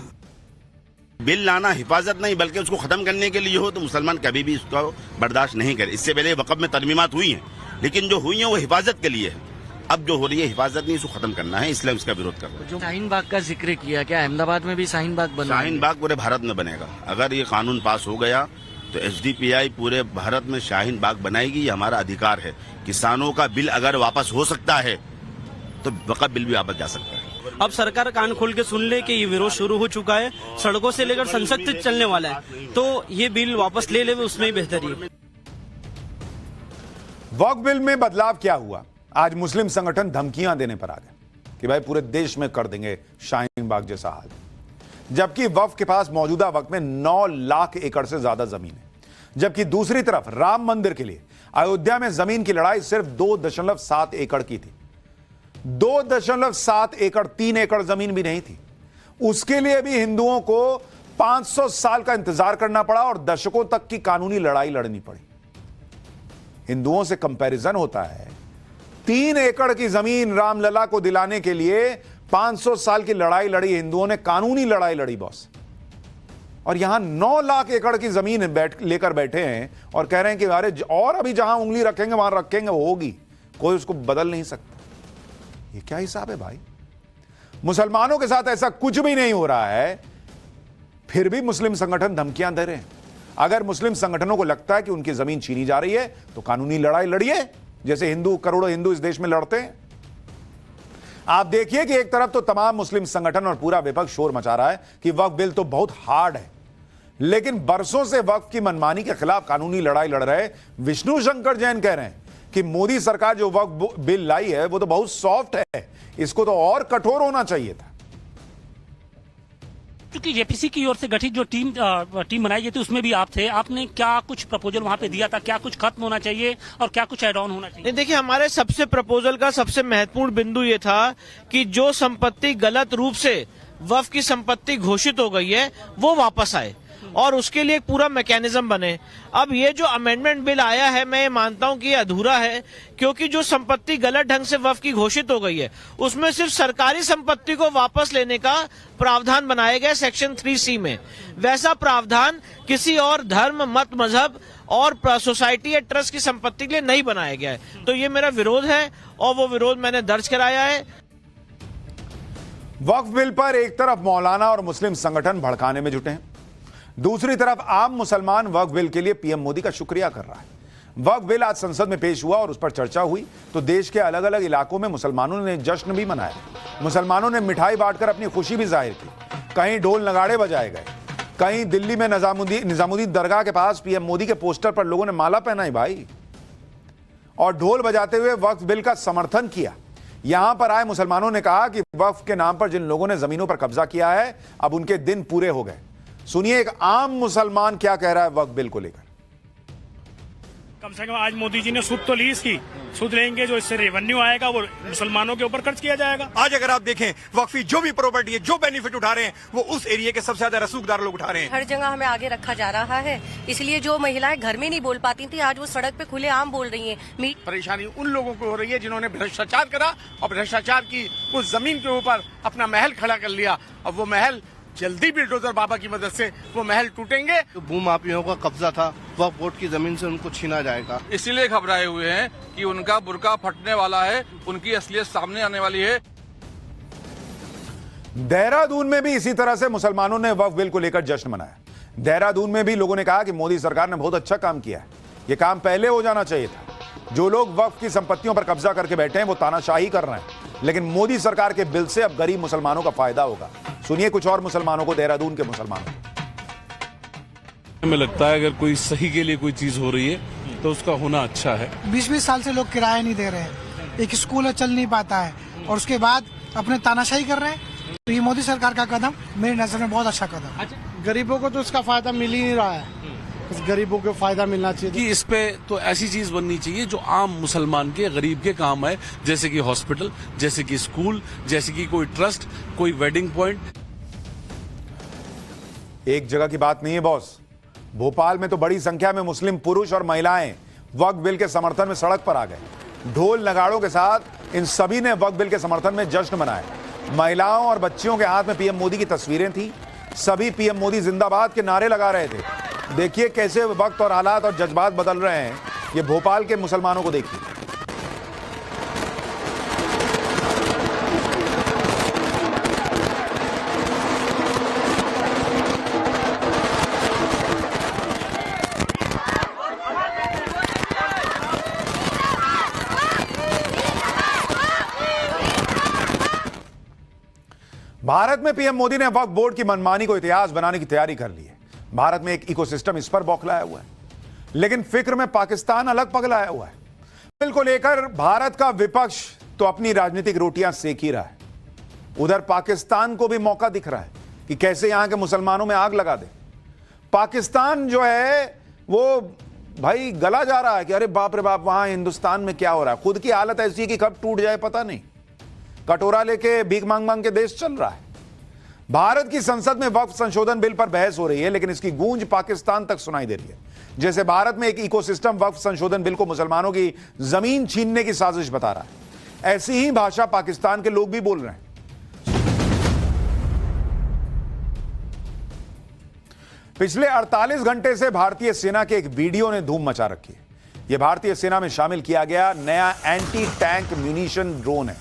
बिल लाना हिफाजत नहीं बल्कि उसको खत्म करने के लिए हो तो मुसलमान कभी भी उसको बर्दाश्त नहीं करे। इससे पहले वक़्फ़ में तरमीमात हुई हैं, लेकिन जो हुई हैं वो हिफाजत के लिए है। अब जो हो रही है हिफाजत नहीं, इसको खत्म करना है, इसलिए उसका विरोध कर रहे हैं। शाहीन बाग का जिक्र किया, क्या अहमदाबाद में भी शाहीन बाग बना? शाहीन बाग पूरे भारत में बनेगा। अगर ये कानून पास हो गया तो एसडीपीआई पूरे भारत में शाहीन बाग बनाएगी। ये हमारा अधिकार है। किसानों का बिल अगर वापस हो सकता है तो वक़्फ़ बिल भी वापस जा सकता है। अब सरकार कान खोल के सुन ले कि ये विरोध शुरू हो चुका है, सड़कों से लेकर संसद तक चलने वाला है, तो ये बिल वापस ले उसमें ही बेहतरी है। वक्फ बिल में बदलाव क्या हुआ? आज मुस्लिम संगठन धमकियां देने पर आ गए कि भाई पूरे देश में कर देंगे शाहीन बाग जैसा हाल, जबकि वक्फ के पास मौजूदा वक्त में 9 लाख एकड़ से ज्यादा जमीन है। जबकि दूसरी तरफ राम मंदिर के लिए अयोध्या में जमीन की लड़ाई सिर्फ 2.7 एकड़ की थी। 2.7 एकड़, 3 एकड़ जमीन भी नहीं थी। उसके लिए भी हिंदुओं को 500 साल का इंतजार करना पड़ा और दशकों तक की कानूनी लड़ाई लड़नी पड़ी। हिंदुओं से कंपैरिजन होता है। 3 एकड़ की जमीन रामलला को दिलाने के लिए 500 साल की लड़ाई लड़ी हिंदुओं ने, कानूनी लड़ाई लड़ी बॉस। और यहां 9 लाख एकड़ की जमीन लेकर बैठे हैं और कह रहे हैं कि अरे और अभी जहां उंगली रखेंगे वहां रखेंगे, वो होगी, कोई उसको बदल नहीं सकता। ये क्या हिसाब है भाई? मुसलमानों के साथ ऐसा कुछ भी नहीं हो रहा है, फिर भी मुस्लिम संगठन धमकियां दे रहे हैं। अगर मुस्लिम संगठनों को लगता है कि उनकी जमीन छीनी जा रही है तो कानूनी लड़ाई लड़िए, जैसे करोड़ों हिंदू इस देश में लड़ते हैं। आप देखिए कि एक तरफ तो तमाम मुस्लिम संगठन और पूरा विपक्ष शोर मचा रहा है कि वक्फ बिल तो बहुत हार्ड है, लेकिन बरसों से वक्फ की मनमानी के खिलाफ कानूनी लड़ाई लड़ रहे विष्णु शंकर जैन कह रहे हैं कि मोदी सरकार जो वक्फ बिल लाई है वो तो बहुत सॉफ्ट है, इसको तो और कठोर होना चाहिए था। क्योंकि जेपीसी की ओर से गठित जो टीम बनाई गई थी उसमें भी आप थे, आपने क्या कुछ प्रपोजल वहां पे दिया था? क्या कुछ खत्म होना चाहिए और क्या कुछ ऐड ऑन होना चाहिए? देखिए, हमारे सबसे प्रपोजल का सबसे महत्वपूर्ण बिंदु ये था कि जो संपत्ति गलत रूप से वक्फ की संपत्ति घोषित हो गई है वो वापस आए और उसके लिए एक पूरा मैकेनिज्म बने। अब ये जो अमेंडमेंट बिल आया है, मैं ये मानता हूं कि ये अधूरा है, क्योंकि जो संपत्ति गलत ढंग से वक्फ की घोषित हो गई है उसमें सिर्फ सरकारी संपत्ति को वापस लेने का प्रावधान बनाया गया सेक्शन 3C में। वैसा प्रावधान किसी और धर्म, मत, मजहब और सोसाइटी या ट्रस्ट की संपत्ति के लिए नहीं बनाया गया है। तो ये मेरा विरोध है और वो विरोध मैंने दर्ज कराया है। वक्फ बिल पर एक तरफ मौलाना और मुस्लिम संगठन भड़काने में जुटे हैं, दूसरी तरफ आम मुसलमान वक्फ बिल के लिए पीएम मोदी का शुक्रिया कर रहा है। वक्फ बिल आज संसद में पेश हुआ और उस पर चर्चा हुई तो देश के अलग अलग इलाकों में मुसलमानों ने जश्न भी मनाया। मुसलमानों ने मिठाई बांटकर अपनी खुशी भी जाहिर की। कहीं ढोल नगाड़े बजाए गए, कहीं दिल्ली में निजामुद्दीन दरगाह के पास पीएम मोदी के पोस्टर पर लोगों ने माला पहनाई भाई, और ढोल बजाते हुए वक्फ बिल का समर्थन किया। यहां पर आए मुसलमानों ने कहा कि वक्फ के नाम पर जिन लोगों ने जमीनों पर कब्जा किया है अब उनके दिन पूरे हो गए। सुनिए एक आम मुसलमान क्या कह रहा है वक्फ बिल को लेकर। कम से कम आज मोदी जी ने सूद तो ली, इसकी सूद लेंगे, जो इससे रेवेन्यू आएगा वो मुसलमानों के ऊपर खर्च किया जाएगा। आज अगर आप देखें वक्फी जो भी प्रॉपर्टी है, जो बेनिफिट उठा रहे हैं, वो उस एरिया के सबसे ज्यादा रसूखदार लोग उठा रहे हैं। हर जगह हमें आगे रखा जा रहा है, इसलिए जो महिलाएं घर में नहीं बोल पाती थी आज वो सड़क पे खुलेआम बोल रही हैं। परेशानी उन लोगों को हो रही है जिन्होंने भ्रष्टाचार करा और भ्रष्टाचार की उस जमीन के ऊपर अपना महल खड़ा कर लिया। अब वो महल जल्दी बिल्डोजर बाबा की मदद से वो महल टूटेंगे। तो भूमाफियों का कब्जा था, वक्फ बोर्ड की जमीन से उनको छीना जाएगा। इसीलिए घबराए हुए हैं कि उनका बुर्का फटने वाला है, उनकी असलियत सामने आने वाली है। देहरादून में भी इसी तरह से मुसलमानों ने वक्फ बिल को लेकर जश्न मनाया। देहरादून में भी लोगों ने कहा कि मोदी सरकार ने बहुत अच्छा काम किया है, यह काम पहले हो जाना चाहिए था। जो लोग वक्फ की संपत्तियों पर कब्जा करके बैठे हैं वो तानाशाही कर रहे हैं, लेकिन मोदी सरकार के बिल से अब गरीब मुसलमानों का फायदा होगा। सुनिए कुछ और मुसलमानों को, देहरादून के मुसलमानों को। हमें लगता है अगर कोई सही के लिए कोई चीज हो रही है तो उसका होना अच्छा है। 20-20 साल से लोग किराया नहीं दे रहे हैं, एक स्कूल चल नहीं पाता है और उसके बाद अपने तानाशाही कर रहे हैं। तो ये मोदी सरकार का कदम मेरी नजर में बहुत अच्छा कदम है। गरीबों को तो इसका फायदा मिल ही नहीं रहा है, गरीबों को फायदा मिलना चाहिए कि इस पे तो ऐसी चीज बननी चाहिए जो आम मुसलमान के, गरीब के काम है, जैसे कि हॉस्पिटल, जैसे कि स्कूल, जैसे कि कोई ट्रस्ट, कोई वेडिंग पॉइंट। एक जगह की बात नहीं है बॉस, भोपाल में तो बड़ी संख्या में मुस्लिम पुरुष और महिलाएं वक्फ बिल के समर्थन में सड़क पर आ गए। ढोल नगाड़ों के साथ इन सभी ने वक्फ बिल के समर्थन में जश्न मनाया। महिलाओं और बच्चियों के हाथ में पीएम मोदी की तस्वीरें थी, सभी पीएम मोदी जिंदाबाद के नारे लगा रहे थे। देखिए कैसे वक्त और हालात और जज्बात बदल रहे हैं। ये भोपाल के मुसलमानों को देखिए। भारत में पीएम मोदी ने वक्फ बोर्ड की मनमानी को इतिहास बनाने की तैयारी कर ली है। भारत में एक इकोसिस्टम इस पर बौखलाया हुआ है, लेकिन फिक्र में पाकिस्तान अलग पगलाया हुआ है। बिल को लेकर भारत का विपक्ष तो अपनी राजनीतिक रोटियां सेक ही रहा है, उधर पाकिस्तान को भी मौका दिख रहा है कि कैसे यहां के मुसलमानों में आग लगा दे। पाकिस्तान जो है वो भाई गला जा रहा है कि अरे बाप रे बाप, वहां हिंदुस्तान में क्या हो रहा है। खुद की हालत ऐसी है कि कब टूट जाए पता नहीं। कटोरा लेके भीख मांग मांग के देश चल रहा है। भारत की संसद में वक्फ संशोधन बिल पर बहस हो रही है, लेकिन इसकी गूंज पाकिस्तान तक सुनाई दे रही है। जैसे भारत में एक इकोसिस्टम वक्फ संशोधन बिल को मुसलमानों की जमीन छीनने की साजिश बता रहा है, ऐसी ही भाषा पाकिस्तान के लोग भी बोल रहे हैं। पिछले 48 घंटे से भारतीय सेना के एक वीडियो ने धूम मचा रखी है। यह भारतीय सेना में शामिल किया गया नया एंटी टैंक म्यूनिशन ड्रोन है,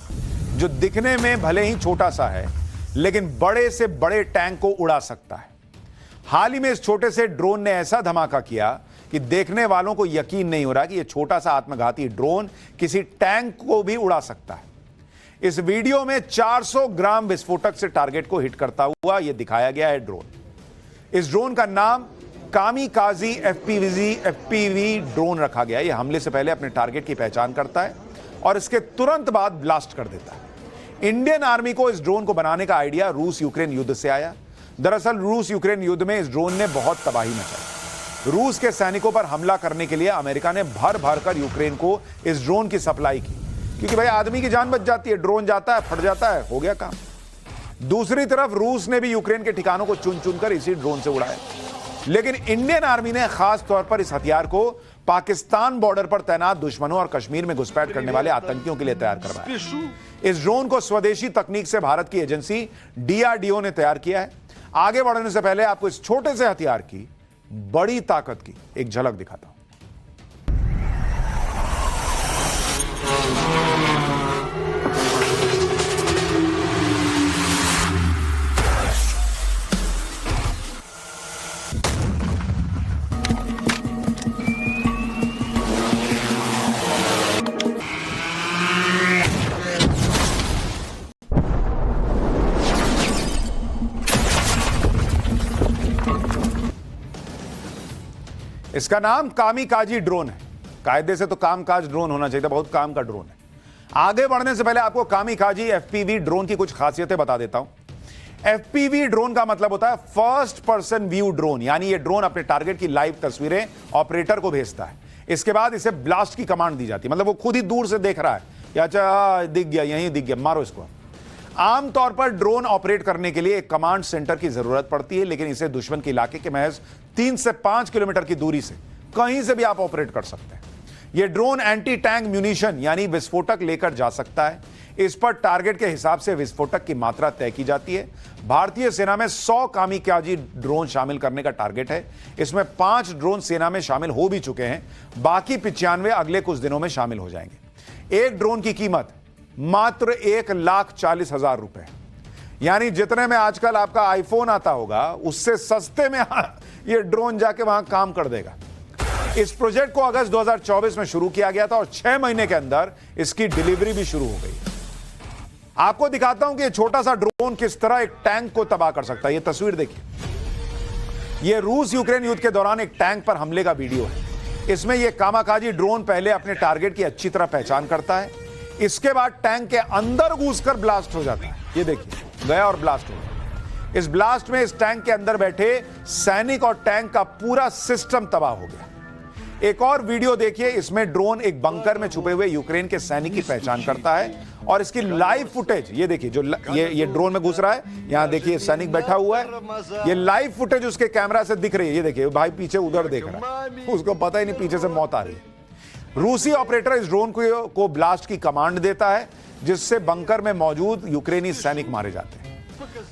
जो दिखने में भले ही छोटा सा है, लेकिन बड़े से बड़े टैंक को उड़ा सकता है। हाल ही में इस छोटे से ड्रोन ने ऐसा धमाका किया कि देखने वालों को यकीन नहीं हो रहा कि यह छोटा सा आत्मघाती ड्रोन किसी टैंक को भी उड़ा सकता है। इस वीडियो में 400 ग्राम विस्फोटक से टारगेट को हिट करता हुआ यह दिखाया गया है ड्रोन। इस ड्रोन का नाम कामिकाजी एफपीवी ड्रोन रखा गया। यह हमले से पहले अपने टारगेट की पहचान करता है और इसके तुरंत बाद ब्लास्ट कर देता है। इंडियन आर्मी को इस ड्रोन को बनाने का आइडिया रूस यूक्रेन युद्ध से आया। दरअसल रूस यूक्रेन युद्ध में इस ड्रोन ने बहुत तबाही मचाई। रूस के सैनिकों पर हमला करने के लिए अमेरिका ने भर भर कर यूक्रेन को इस ड्रोन की सप्लाई की, क्योंकि भाई आदमी की जान बच जाती है, ड्रोन जाता है, फट जाता है, हो गया काम। दूसरी तरफ रूस ने भी यूक्रेन के ठिकानों को चुन चुनकर इसी ड्रोन से उड़ाया। लेकिन इंडियन आर्मी ने खास तौर पर इस हथियार को पाकिस्तान बॉर्डर पर तैनात दुश्मनों और कश्मीर में घुसपैठ करने वाले आतंकियों के लिए तैयार करवाया। इस ड्रोन को स्वदेशी तकनीक से भारत की एजेंसी डीआरडीओ ने तैयार किया है। आगे बढ़ने से पहले आपको इस छोटे से हथियार की बड़ी ताकत की एक झलक दिखाता हूं। इसका नाम कामिकाजी ड्रोन है। कायदे से तो कामकाज ड्रोन होना चाहिए था, बहुत काम का ड्रोन है। आगे बढ़ने से पहले आपको कामिकाजी एफपीवी ड्रोन की कुछ खासियतें बता देता हूं। एफपीवी ड्रोन का मतलब होता है फर्स्ट पर्सन व्यू ड्रोन, यानी ये ड्रोन अपने टारगेट की लाइव तस्वीरें ऑपरेटर को भेजता है। इसके बाद इसे ब्लास्ट की कमांड दी जाती है, मतलब वो खुद ही दूर से देख रहा है, या अच्छा दिख गया, यहीं दिख गया, मारो इसको। आमतौर पर ड्रोन ऑपरेट करने के लिए एक कमांड सेंटर की जरूरत पड़ती है, लेकिन इसे दुश्मन के इलाके के महज 3 से 5 किलोमीटर की दूरी से कहीं से भी आप ऑपरेट कर सकते हैं। यह ड्रोन एंटी टैंक म्यूनिशन यानी विस्फोटक लेकर जा सकता है। इस पर टारगेट के हिसाब से विस्फोटक की मात्रा तय की जाती है। भारतीय सेना में 100 कामिकाजी ड्रोन शामिल करने का टारगेट है। इसमें 5 ड्रोन सेना में शामिल हो भी चुके हैं, बाकी 95 अगले कुछ दिनों में शामिल हो जाएंगे। एक ड्रोन की कीमत मात्र 1,40,000 रुपए, यानी जितने में आजकल आपका आईफोन आता होगा उससे सस्ते में यह ड्रोन जाके वहां काम कर देगा। इस प्रोजेक्ट को अगस्त 2024 में शुरू किया गया था और 6 महीने के अंदर इसकी डिलीवरी भी शुरू हो गई। आपको दिखाता हूं कि यह छोटा सा ड्रोन किस तरह एक टैंक को तबाह कर सकता है। यह तस्वीर देखिए, यह रूस यूक्रेन युद्ध के दौरान एक टैंक पर हमले का वीडियो है। इसमें यह कामाकाजी ड्रोन पहले अपने टारगेट की अच्छी तरह पहचान करता है, इसके बाद टैंक के अंदर घुसकर ब्लास्ट हो जाता है। ये देखिए, गया और ब्लास्ट हो गया। इस ब्लास्ट में इस टैंक के अंदर बैठे सैनिक और टैंक का पूरा सिस्टम तबाह हो गया। एक और वीडियो देखिए, इसमें ड्रोन एक बंकर में छुपे हुए यूक्रेन के सैनिक की पहचान करता है और इसकी लाइव फुटेज ये देखिए, जो ये ड्रोन में घुस रहा है, यहां देखिए सैनिक बैठा हुआ है, ये लाइव फुटेज उसके कैमरा से दिख रही है। ये देखिए, भाई पीछे उधर देख रहा है, उसको पता ही नहीं पीछे से मौत आ रही है। रूसी ऑपरेटर इस ड्रोन को ब्लास्ट की कमांड देता है, जिससे बंकर में मौजूद यूक्रेनी सैनिक मारे जाते हैं।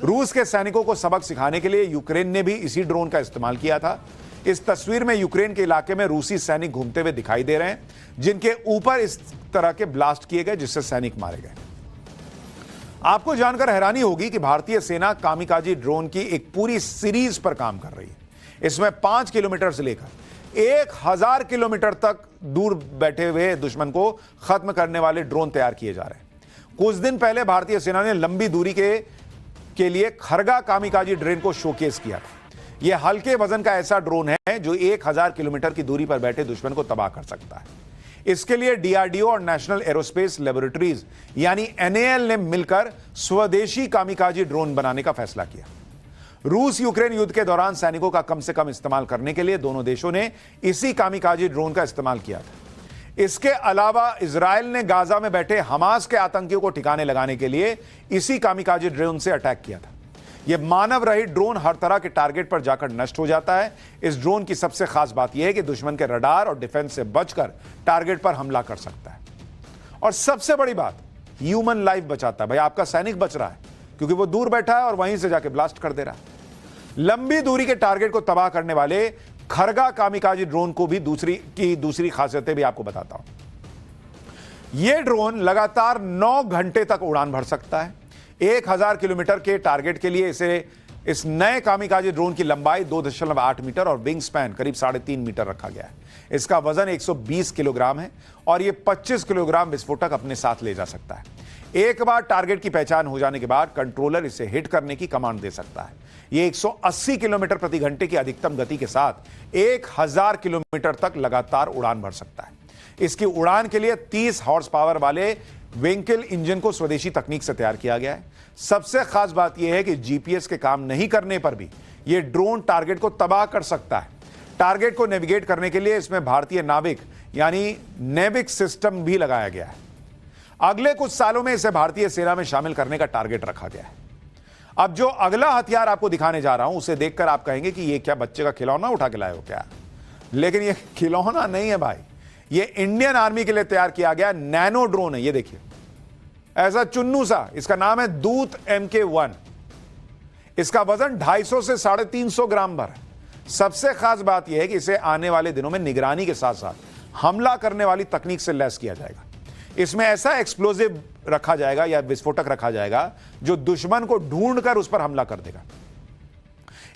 रूस के सैनिकों को सबक सिखाने के लिए यूक्रेन ने भी इसी ड्रोन का इस्तेमाल किया था। इस तस्वीर में यूक्रेन के इलाके में रूसी सैनिक घूमते हुए दिखाई दे रहे हैं, जिनके ऊपर इस तरह के ब्लास्ट किए गए, जिससे सैनिक मारे गए। आपको जानकर हैरानी होगी कि भारतीय सेना कामिकाजी ड्रोन की एक पूरी सीरीज पर काम कर रही है। इसमें 5 किलोमीटर से लेकर 1000 किलोमीटर तक दूर बैठे हुए दुश्मन को खत्म करने वाले ड्रोन तैयार किए जा रहे हैं। कुछ दिन पहले भारतीय सेना ने लंबी दूरी के लिए खरगा कामिकाजी ड्रोन को शोकेस किया था। यह हल्के वजन का ऐसा ड्रोन है जो 1000 किलोमीटर की दूरी पर बैठे दुश्मन को तबाह कर सकता है। इसके लिए डीआरडीओ और नेशनल एरोस्पेस लेबोरेटरीज यानी एनएएल ने मिलकर स्वदेशी कामिकाजी ड्रोन बनाने का फैसला किया। रूस यूक्रेन युद्ध के दौरान सैनिकों का कम से कम इस्तेमाल करने के लिए दोनों देशों ने इसी कामिकाजी ड्रोन का इस्तेमाल किया था। इसके अलावा इजरायल ने गाजा में बैठे हमास के आतंकियों को ठिकाने लगाने के लिए इसी कामिकाजी ड्रोन से अटैक किया था। यह मानव रहित ड्रोन हर तरह के टारगेट पर जाकर नष्ट हो जाता है। इस ड्रोन की सबसे खास बात यह है कि दुश्मन के रडार और डिफेंस से बचकर टारगेट पर हमला कर सकता है। और सबसे बड़ी बात, ह्यूमन लाइफ बचाता है। भाई, आपका सैनिक बच रहा है क्योंकि वो दूर बैठा है और वहीं से जाके ब्लास्ट कर दे रहा है। लंबी दूरी के टारगेट को तबाह करने वाले खरगा कामिकाजी ड्रोन को भी दूसरी खासियतें भी आपको बताता हूं। यह ड्रोन लगातार 9 घंटे तक उड़ान भर सकता है। 1000 किलोमीटर के टारगेट के लिए इस नए कामिकाजी ड्रोन की लंबाई 2.8 मीटर और विंग स्पैन करीब 3.5 मीटर रखा गया है। इसका वजन 120 किलोग्राम है और यह 25 किलोग्राम विस्फोटक अपने साथ ले जा सकता है। एक बार टारगेट की पहचान हो जाने के बाद कंट्रोलर इसे हिट करने की कमांड दे सकता है। यह 180 किलोमीटर प्रति घंटे की अधिकतम गति के साथ 1000 किलोमीटर तक लगातार उड़ान भर सकता है। इसकी उड़ान के लिए 30 हॉर्स पावर वाले वेंकेल इंजन को स्वदेशी तकनीक से तैयार किया गया है। सबसे खास बात यह है कि जीपीएस के काम नहीं करने पर भी यह ड्रोन टारगेट को तबाह कर सकता है। टारगेट को नेविगेट करने के लिए इसमें भारतीय नाविक यानी नेविक सिस्टम भी लगाया गया है। अगले कुछ सालों में इसे भारतीय सेना में शामिल करने का टारगेट रखा गया है। अब जो अगला हथियार आपको दिखाने जा रहा हूं, उसे देखकर आप कहेंगे कि यह क्या बच्चे का खिलौना उठा के लाए हो क्या? लेकिन यह खिलौना नहीं है भाई, यह इंडियन आर्मी के लिए तैयार किया गया नैनो ड्रोन है। यह देखिए, ऐसा चुन्नू सा, इसका नाम है दूत MK1। इसका वजन 250 से 350 ग्राम भर है। सबसे खास बात यह है कि इसे आने वाले दिनों में निगरानी के साथ साथ हमला करने वाली तकनीक से लैस किया जाएगा। इसमें ऐसा एक्सप्लोजिव रखा जाएगा या विस्फोटक रखा जाएगा जो दुश्मन को ढूंढकर उस पर हमला कर देगा।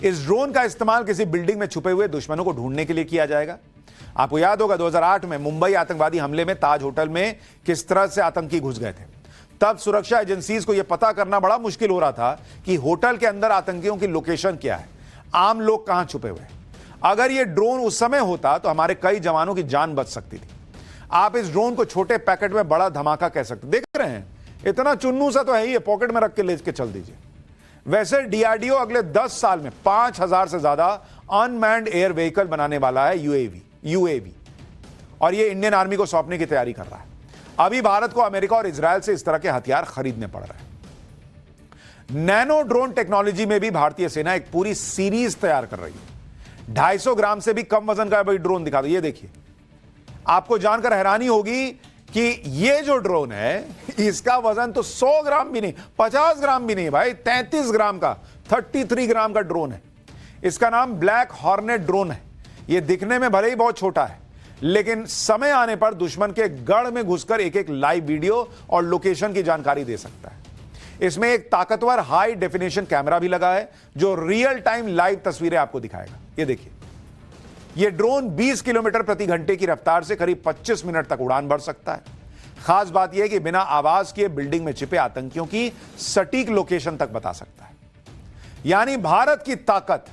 इस ड्रोन का इस्तेमाल किसी बिल्डिंग में छुपे हुए दुश्मनों को ढूंढने के लिए किया जाएगा। आपको याद होगा 2008 में मुंबई आतंकवादी हमले में ताज होटल में किस तरह से आतंकी घुस गए थे। तब सुरक्षा एजेंसीज को यह पता करना बड़ा मुश्किल हो रहा था कि होटल के अंदर आतंकियों की लोकेशन क्या है, आम लोग कहां छुपे हुए। अगर यह ड्रोन उस समय होता तो हमारे कई जवानों की जान बच सकती थी। आप इस ड्रोन को छोटे पैकेट में बड़ा धमाका कह सकते। देख रहे हैं, इतना चुन्नू सा तो है ही, पॉकेट में रख के लेके चल दीजिए। वैसे डीआरडीओ अगले 10 साल में 5000 से ज्यादा अनमैन्ड एयर व्हीकल बनाने वाला है, यूएवी, और यह इंडियन आर्मी को सौंपने की तैयारी कर रहा है। अभी भारत को अमेरिका और इजरायल से इस तरह के हथियार खरीदने पड़ रहे हैं। नैनो ड्रोन टेक्नोलॉजी में भी भारतीय सेना एक पूरी सीरीज तैयार कर रही है। 250 ग्राम से भी कम वजन का भाई ड्रोन दिखा दो। ये देखिए, आपको जानकर हैरानी होगी कि ये जो ड्रोन है इसका वजन तो 100 ग्राम भी नहीं, 50 ग्राम भी नहीं भाई, 33 ग्राम का 33 ग्राम का ड्रोन है। इसका नाम ब्लैक हॉर्नेट ड्रोन है। यह दिखने में भले ही बहुत छोटा है, लेकिन समय आने पर दुश्मन के गढ़ में घुसकर एक लाइव वीडियो और लोकेशन की जानकारी दे सकता है। इसमें एक ताकतवर हाई डेफिनेशन कैमरा भी लगा है जो रियल टाइम लाइव तस्वीरें आपको दिखाएगा। ये देखिए, यह ड्रोन 20 किलोमीटर प्रति घंटे की रफ्तार से करीब 25 मिनट तक उड़ान भर सकता है। खास बात यह है कि बिना आवाज किए बिल्डिंग में छिपे आतंकियों की सटीक लोकेशन तक बता सकता है। यानी भारत की ताकत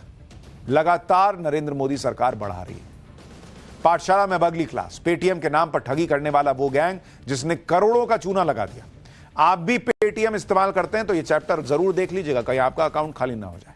लगातार नरेंद्र मोदी सरकार बढ़ा रही है। पाठशाला में अगली क्लास, पेटीएम के नाम पर ठगी करने वाला वो गैंग जिसने करोड़ों का चूना लगा दिया। आप भी पेटीएम इस्तेमाल करते हैं तो ये चैप्टर जरूर देख लीजिएगा, कहीं आपका अकाउंट खाली ना हो जाए।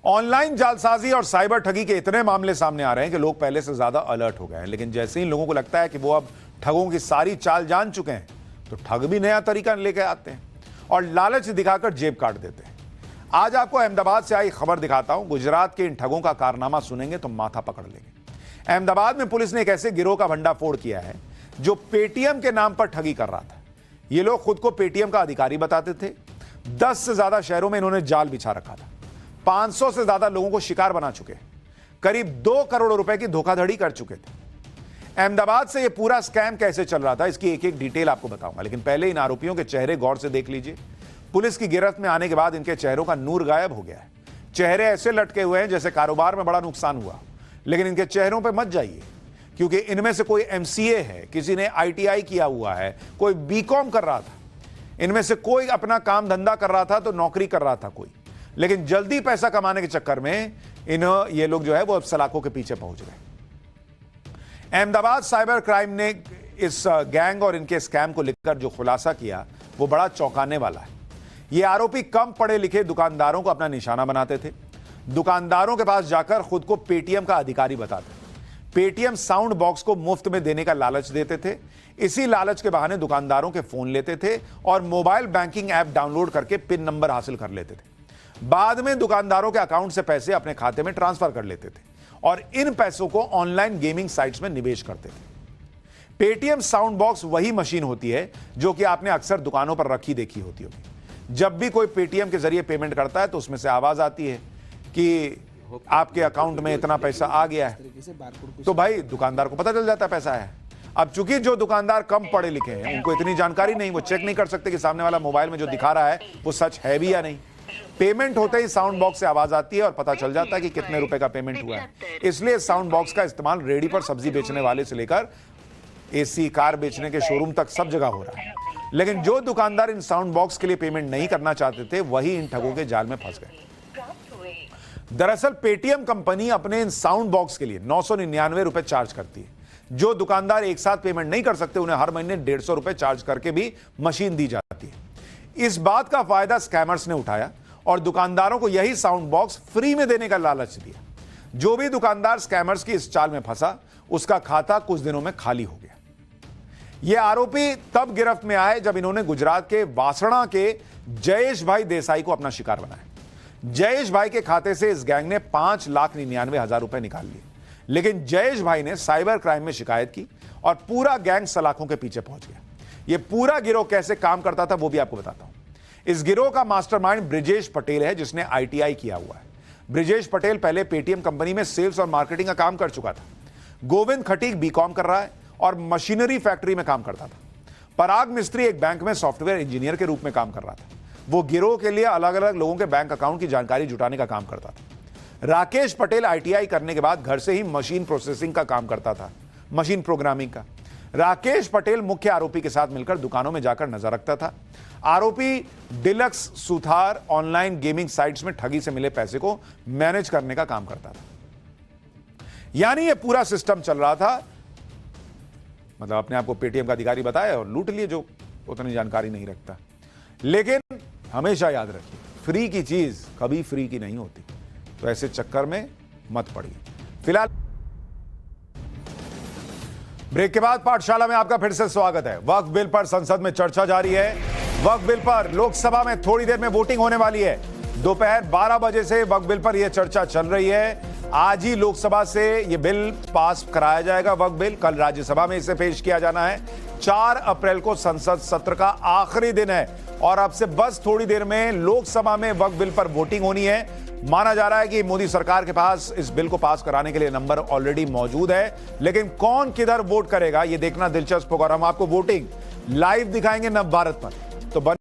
ऑनलाइन जालसाजी और साइबर ठगी के इतने मामले सामने आ रहे हैं कि लोग पहले से ज्यादा अलर्ट हो गए हैं। लेकिन जैसे ही लोगों को लगता है कि वो अब ठगों की सारी चाल जान चुके हैं तो ठग भी नया तरीका लेके आते हैं और लालच दिखाकर जेब काट देते हैं। आज आपको अहमदाबाद से आई खबर दिखाता हूं। गुजरात के इन ठगों का कारनामा सुनेंगे तो माथा पकड़ लेंगे। अहमदाबाद में पुलिस ने एक ऐसे गिरोह का भंडाफोड़ किया है जो पेटीएम के नाम पर ठगी कर रहा था। ये लोग खुद को पेटीएम का अधिकारी बताते थे। 10 से ज्यादा शहरों में इन्होंने जाल बिछा रखा था। 500 से ज्यादा लोगों को शिकार बना चुके, करीब 2 करोड़ रुपए की धोखाधड़ी कर चुके थे। अहमदाबाद से यह पूरा स्कैम कैसे चल रहा था, इसकी एक एक डिटेल आपको बताऊंगा, लेकिन पहले इन आरोपियों के चेहरे गौर से देख लीजिए। पुलिस की गिरफ्त में आने के बाद इनके चेहरों का नूर गायब हो गया है। चेहरे ऐसे लटके हुए हैं जैसे कारोबार में बड़ा नुकसान हुआ। लेकिन इनके चेहरों पर मत जाइए, क्योंकि इनमें से कोई एमसीए है, किसी ने आईटीआई किया हुआ है, कोई बीकॉम कर रहा था, इनमें से कोई अपना काम धंधा कर रहा था तो नौकरी कर रहा था कोई। लेकिन जल्दी पैसा कमाने के चक्कर में ये लोग जो है वो अब सलाखों के पीछे पहुंच गए। अहमदाबाद साइबर क्राइम ने इस गैंग और इनके स्कैम को लेकर जो खुलासा किया वो बड़ा चौंकाने वाला है। ये आरोपी कम पढ़े लिखे दुकानदारों को अपना निशाना बनाते थे। दुकानदारों के पास जाकर खुद को पेटीएम का अधिकारी बताते। पेटीएम साउंड बॉक्स को मुफ्त में देने का लालच देते थे। इसी लालच के बहाने दुकानदारों के फोन लेते थे और मोबाइल बैंकिंग ऐप डाउनलोड करके पिन नंबर हासिल कर लेते थे। बाद में दुकानदारों के अकाउंट से पैसे अपने खाते में ट्रांसफर कर लेते थे और इन पैसों को ऑनलाइन गेमिंग साइट्स में निवेश करते थे। पेटीएम साउंड बॉक्स वही मशीन होती है जो कि आपने अक्सर दुकानों पर रखी देखी होती होगी। जब भी कोई पेटीएम के जरिए पेमेंट करता है तो उसमें से आवाज आती है कि आपके अकाउंट में इतना पैसा आ गया है, तो भाई दुकानदार को पता चल जाता है पैसा है। अब चूंकि जो दुकानदार कम पढ़े लिखे हैं, उनको इतनी जानकारी नहीं, वो चेक नहीं कर सकते कि सामने वाला मोबाइल में जो दिखा रहा है वो सच है भी या नहीं। पेमेंट होते ही साउंड बॉक्स से आवाज आती है और पता चल जाता है कि कितने रुपए का पेमेंट हुआ है। इसलिए साउंड बॉक्स का इस्तेमाल रेडी पर सब्जी बेचने वाले से लेकर एसी कार बेचने के शोरूम तक सब जगह हो रहा है। लेकिन जो दुकानदार इन साउंड बॉक्स के लिए पेमेंट नहीं करना चाहते थे, वही इन ठगों के जाल में फंस गए। दरअसल पेटीएम कंपनी अपने इन साउंड बॉक्स के लिए 999 रुपए चार्ज करती है। जो दुकानदार एक साथ पेमेंट नहीं कर सकते, उन्हें हर महीने 150 रुपए चार्ज करके भी मशीन दी जाती है। इस बात का फायदा स्कैमर्स ने उठाया और दुकानदारों को यही साउंड बॉक्स फ्री में देने का लालच दिया। जो भी दुकानदार स्कैमर्स की इस चाल में फंसा, उसका खाता कुछ दिनों में खाली हो गया। ये आरोपी तब गिरफ्त में आए जब इन्होंने गुजरात के वासणा के जयेश भाई देसाई को अपना शिकार बनाया। जयेश भाई के खाते से इस गैंग ने 5,99,000 रुपए निकाल लिए। लेकिन जयेश भाई ने साइबर क्राइम में शिकायत की और पूरा गैंग सलाखों के पीछे पहुंच गया। यह पूरा गिरोह कैसे काम करता था वो भी आपको बताता हूं। इस गिरोह का मास्टरमाइंड ब्रिजेश पटेल है, जिसने आईटीआई किया हुआ है। ब्रिजेश पटेल पहले पेटीएम कंपनी में सेल्स और मार्केटिंग का काम कर चुका था। गोविंद खटीक बीकॉम कर रहा है और मशीनरी फैक्ट्री में काम करता था। पराग मिस्त्री एक बैंक में सॉफ्टवेयर इंजीनियर के रूप में काम कर रहा था। वो गिरोह के लिए अलग अलग लोगों के बैंक अकाउंट की जानकारी जुटाने का काम करता था। राकेश पटेल आईटीआई करने के बाद घर से ही मशीन प्रोसेसिंग का काम करता था, मशीन प्रोग्रामिंग का। राकेश पटेल मुख्य आरोपी के साथ मिलकर दुकानों में जाकर नजर रखता था। आरोपी deluxe Suthar online gaming sites में ठगी से मिले पैसे को मैनेज करने का काम करता था। यानी यह पूरा सिस्टम चल रहा था, मतलब अपने आप को पेटीएम का अधिकारी बताया और लूट लिए जो उतनी जानकारी नहीं रखता। लेकिन हमेशा याद रखिए, फ्री की चीज कभी फ्री की नहीं होती, तो ऐसे चक्कर में मत पड़िए। फिलहाल ब्रेक के बाद पाठशाला में आपका फिर से स्वागत है। वक्फ बिल पर संसद में चर्चा जारी है। वक्फ बिल पर लोकसभा में थोड़ी देर में वोटिंग होने वाली है। दोपहर 12 बजे से वक्फ बिल पर यह चर्चा चल रही है। आज ही लोकसभा से यह बिल पास कराया जाएगा। वक्फ बिल कल राज्यसभा में इसे पेश किया जाना है। 4 अप्रैल को संसद सत्र का आखिरी दिन है और अब से बस थोड़ी देर में लोकसभा में वक्फ बिल पर वोटिंग होनी है। माना जा रहा है कि मोदी सरकार के पास इस बिल को पास कराने के लिए नंबर ऑलरेडी मौजूद है, लेकिन कौन किधर वोट करेगा यह देखना दिलचस्प होगा और हम आपको वोटिंग लाइव दिखाएंगे नव भारत पर। तो